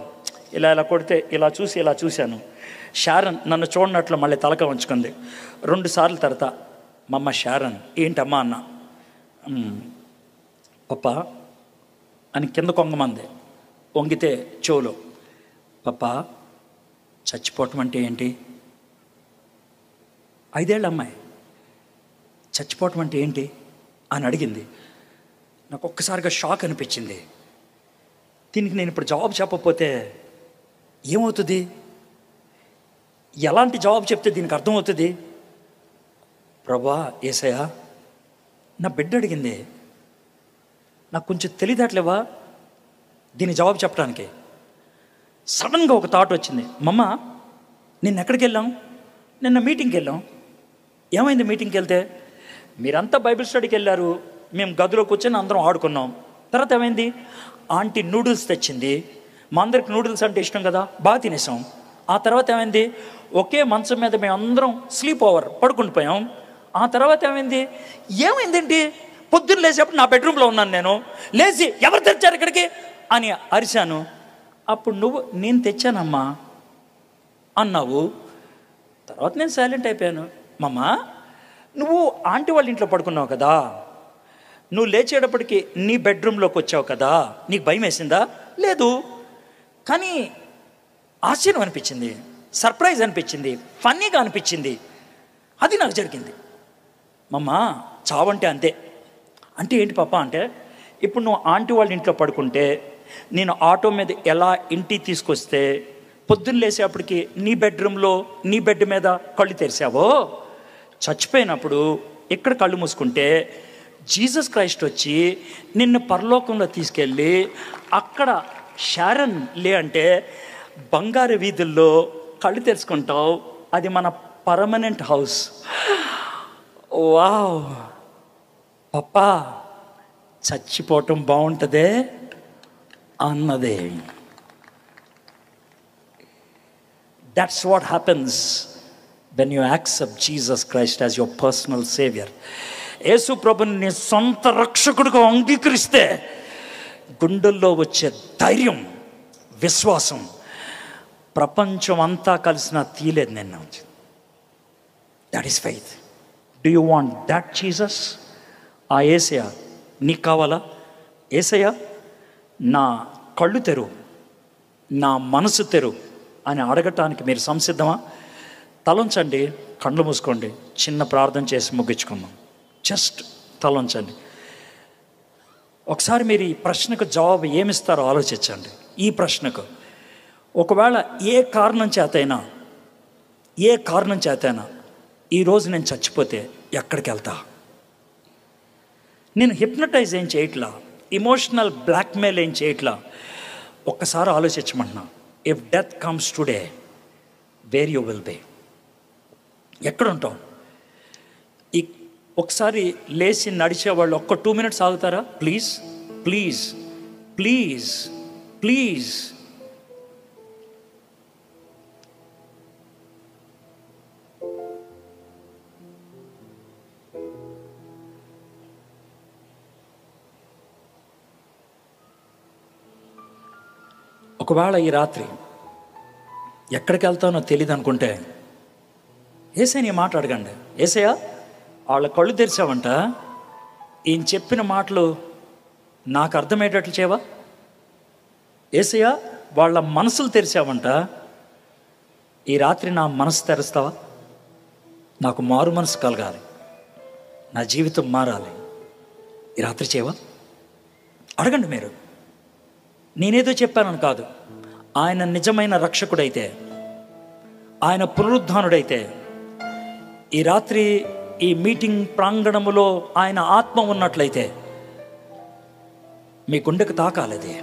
ఇలా కొడితే ఇలా చూశాను. షారన్ నన్ను చూడనట్లు మళ్ళీ తలక ఉంచుకుంది. 2 సార్లు తర్వాత, మమ్మ షారన్ ఏంటమ్మా అన్న. పప్ప అని కింద కొంగమంది. వంగితే చెవులో, పప్ప చచ్చిపోవటం అంటే ఏంటి? 5 ఏళ్ళ అమ్మాయి చచ్చిపోవటం అంటే ఏంటి అని అడిగింది. నాకు ఒక్కసారిగా షాక్ అనిపించింది. దీనికి నేను ఇప్పుడు జవాబు చెప్పకపోతే ఏమవుతుంది? ఎలాంటి జవాబు చెప్తే దీనికి అర్థమవుతుంది? ప్రభా యేసయ్యా, నా బిడ్డ అడిగింది, నాకు కొంచెం తెలియదట్లేవా దీని జవాబు చెప్పడానికి? సడన్గా ఒక థాట్ వచ్చింది. మమ్మ, నిన్న ఎక్కడికి వెళ్ళాం? నిన్న మీటింగ్కి వెళ్ళాం. ఏమైంది మీటింగ్కి వెళ్తే? మీరంతా బైబిల్ స్టడీకి వెళ్ళారు, మేము గదిలో కూర్చొని అందరం ఆడుకున్నాం. తర్వాత ఏమైంది? ఆంటీ నూడిల్స్ తెచ్చింది. మా అందరికి నూడిల్స్ అంటే ఇష్టం కదా, బాగా తినేసాం. ఆ తర్వాత ఏమైంది? ఒకే మంచం మీద మేము అందరం స్లీప్ ఓవర్ పడుకుండిపోయాం. ఆ తర్వాత ఏమైందేంటి? పొద్దున్న లేచేప్పుడు నా బెడ్రూమ్లో ఉన్నాను. నేను లేచి ఎవరు తెచ్చారు ఇక్కడికి అని అరిశాను. అప్పుడు నేను తెచ్చానమ్మా అన్నావు. తర్వాత నేను సైలెంట్ అయిపోయాను. మమ్మ, నువ్వు ఆంటీ వాళ్ళ ఇంట్లో పడుకున్నావు కదా, నువ్వు లేచేటప్పటికి నీ బెడ్రూమ్లోకి వచ్చావు కదా, నీకు భయం వేసిందా? లేదు. కానీ ఆశ్చర్యం అనిపించింది, సర్ప్రైజ్ అనిపించింది, ఫన్నీగా అనిపించింది. అది నాకు జరిగింది. మమ్మ, చావంటే అంతే. అంటే ఏంటి పాప అంటే, ఇప్పుడు నువ్వు ఆంటీ వాళ్ళ ఇంట్లో పడుకుంటే నేను ఆటో మీద ఎలా ఇంటికి తీసుకొస్తే పొద్దున్న లేసేపటికి నీ బెడ్రూమ్లో నీ బెడ్ మీద కళ్ళు తెరిచావో, చచ్చిపోయినప్పుడు ఇక్కడ కళ్ళు మూసుకుంటే జీసస్ క్రైస్ట్ వచ్చి నిన్ను పరలోకంలో తీసుకెళ్ళి అక్కడ షారన్ అంటే బంగారు వీధుల్లో కళ్ళు తెరుచుకుంటావు. అది మన పర్మనెంట్ హౌస్. వావ్ పప్పా, చచ్చిపోవటం బాగుంటుందే అన్నదే. That's what happens when you accept Jesus Christ as your personal savior. యేసు ప్రభుని నీ సొంత రక్షకుడిగా అంగీకరిస్తే గుండెల్లో వచ్చే ధైర్యం, విశ్వాసం ప్రపంచం అంతా కలిసిన తీయలేదు నిన్న. That is faith. Do you want that Jesus? ఆ యేసయ్య నీకు కావాలా? యేసయ్య నా కళ్ళు తెరువు, నా మనసు తెరువు అని అడగటానికి మీరు సంసిద్ధమా? తలంచండి, కళ్ళు మూసుకోండి, చిన్న ప్రార్థన చేసి ముగించుకుందాం. జస్ట్ తలంచండి. ఒకసారి మీరు ఈ ప్రశ్నకు జవాబు ఏమిస్తారో ఆలోచించండి. ఈ ప్రశ్నకు ఒకవేళ ఏ కారణం చేతైనా ఈరోజు నేను చచ్చిపోతే ఎక్కడికి వెళ్తా? నేను హిప్నటైజ్ ఏం చేయట్లా, ఇమోషనల్ బ్లాక్మెయిల్ ఏం చేయట్లా. ఒక్కసారి ఆలోచించమంటున్నా. If death comes today, where you will be? ఎక్కడ ఉంటాం? ఒకసారి లేచి నడిచేవాళ్ళు ఒక్క 2 minutes ఆగుతారా? ప్లీజ్ ప్లీజ్ ప్లీజ్ ప్లీజ్ ఒకవేళ ఈ రాత్రి ఎక్కడికి వెళ్తానో తెలియదు అనుకుంటే ఏసయ్యని మాట అడగండి. ఏసయ్య, వాళ్ళ కళ్ళు తెరిచావంట, ఈయన చెప్పిన మాటలు నాకు అర్థమయ్యేటట్లు చేయవా? ఏసయ్య, వాళ్ళ మనసులు తెరిచావంట, ఈ రాత్రి నా మనసు తెరుస్తావా? నాకు మారు మనసు కలగాలి, నా జీవితం మారాలి, ఈ రాత్రి చేయవా? అడగండి మీరు. నేనేదో చెప్పానని కాదు. ఆయన నిజమైన రక్షకుడైతే, ఆయన పునరుద్ధానుడైతే, ఈ రాత్రి ఈ మీటింగ్ ప్రాంగణములో ఆయన ఆత్మ ఉన్నట్లయితే మీ గుండెకు తాకాలి. అది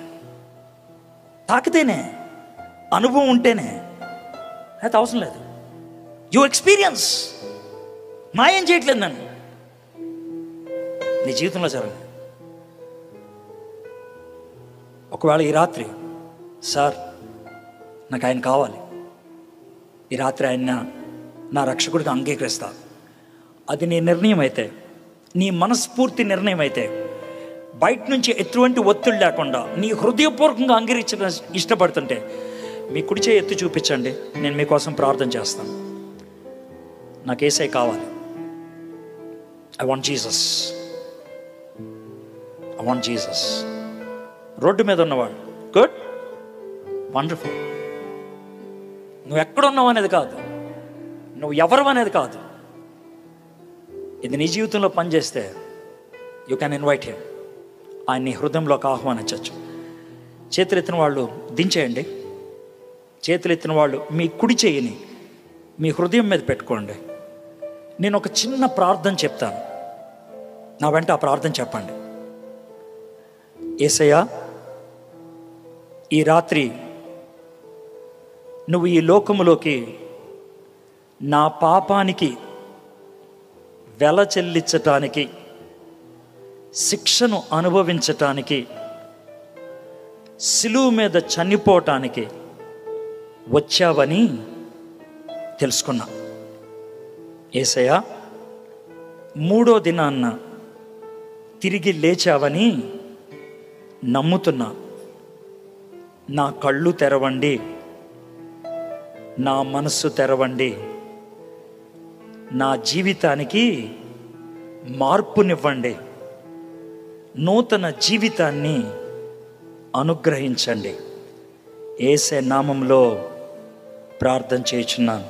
తాకితేనే, అనుభవం ఉంటేనే, అయితే అవసరం లేదు. You experience. మాయం చేయట్లేదు నన్ను, నీ జీవితంలో జరగదు. ఒకవేళ ఈ రాత్రి, సార్ నాకు ఆయన కావాలి, ఈ రాత్రి ఆయన నా రక్షకుడిగా అంగీకరిస్తా, అది నీ నిర్ణయం అయితే, నీ మనస్ఫూర్తి నిర్ణయం అయితే, బయట నుంచి ఎటువంటి ఒత్తిడి లేకుండా నీ హృదయపూర్వకంగా అంగీకరించడం ఇష్టపడుతుంటే మీ కుడి చేయి ఎత్తి చూపించండి. నేను మీకోసం ప్రార్థన చేస్తాను. నాకు యేసయ్య కావాలి. I want Jesus. I want Jesus. Road మీద ఉన్నవాడు, గుడ్, వండర్ఫుల్. నువ్వు ఎక్కడున్నావు అనేది కాదు, నువ్వు ఎవరు అనేది కాదు. ఇది నీ జీవితంలో పనిచేస్తే యూ క్యాన్ ఇన్వైట్ హిమ్. ఆయన నీ హృదయంలోకి ఆహ్వానించవచ్చు. చేతులెత్తిన వాళ్ళు దించేయండి. చేతులెత్తిన వాళ్ళు మీ కుడి చేయిని మీ హృదయం మీద పెట్టుకోండి. నేను ఒక చిన్న ప్రార్థన చెప్తాను, నా వెంట ఆ ప్రార్థన చెప్పండి. యేసయ్యా, ఈ రాత్రి నువ్వు ఈ లోకములోకి నా పాపానికి వెల చెల్లించటానికి, శిక్షను అనుభవించటానికి, సిలువ మీద చనిపోవటానికి వచ్చావని తెలుసుకున్నా. యేసయ్యా, మూడో దినాన్న తిరిగి లేచావని నమ్ముతున్నా. నా కళ్ళు తెరవండి, నా మనస్సు తెరవండి, నా జీవితానికి మార్పునివ్వండి, నూతన జీవితాన్ని అనుగ్రహించండి. యేసే నామంలో ప్రార్థన చేయుచున్నాను.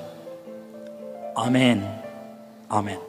ఆమేన్. ఆమేన్.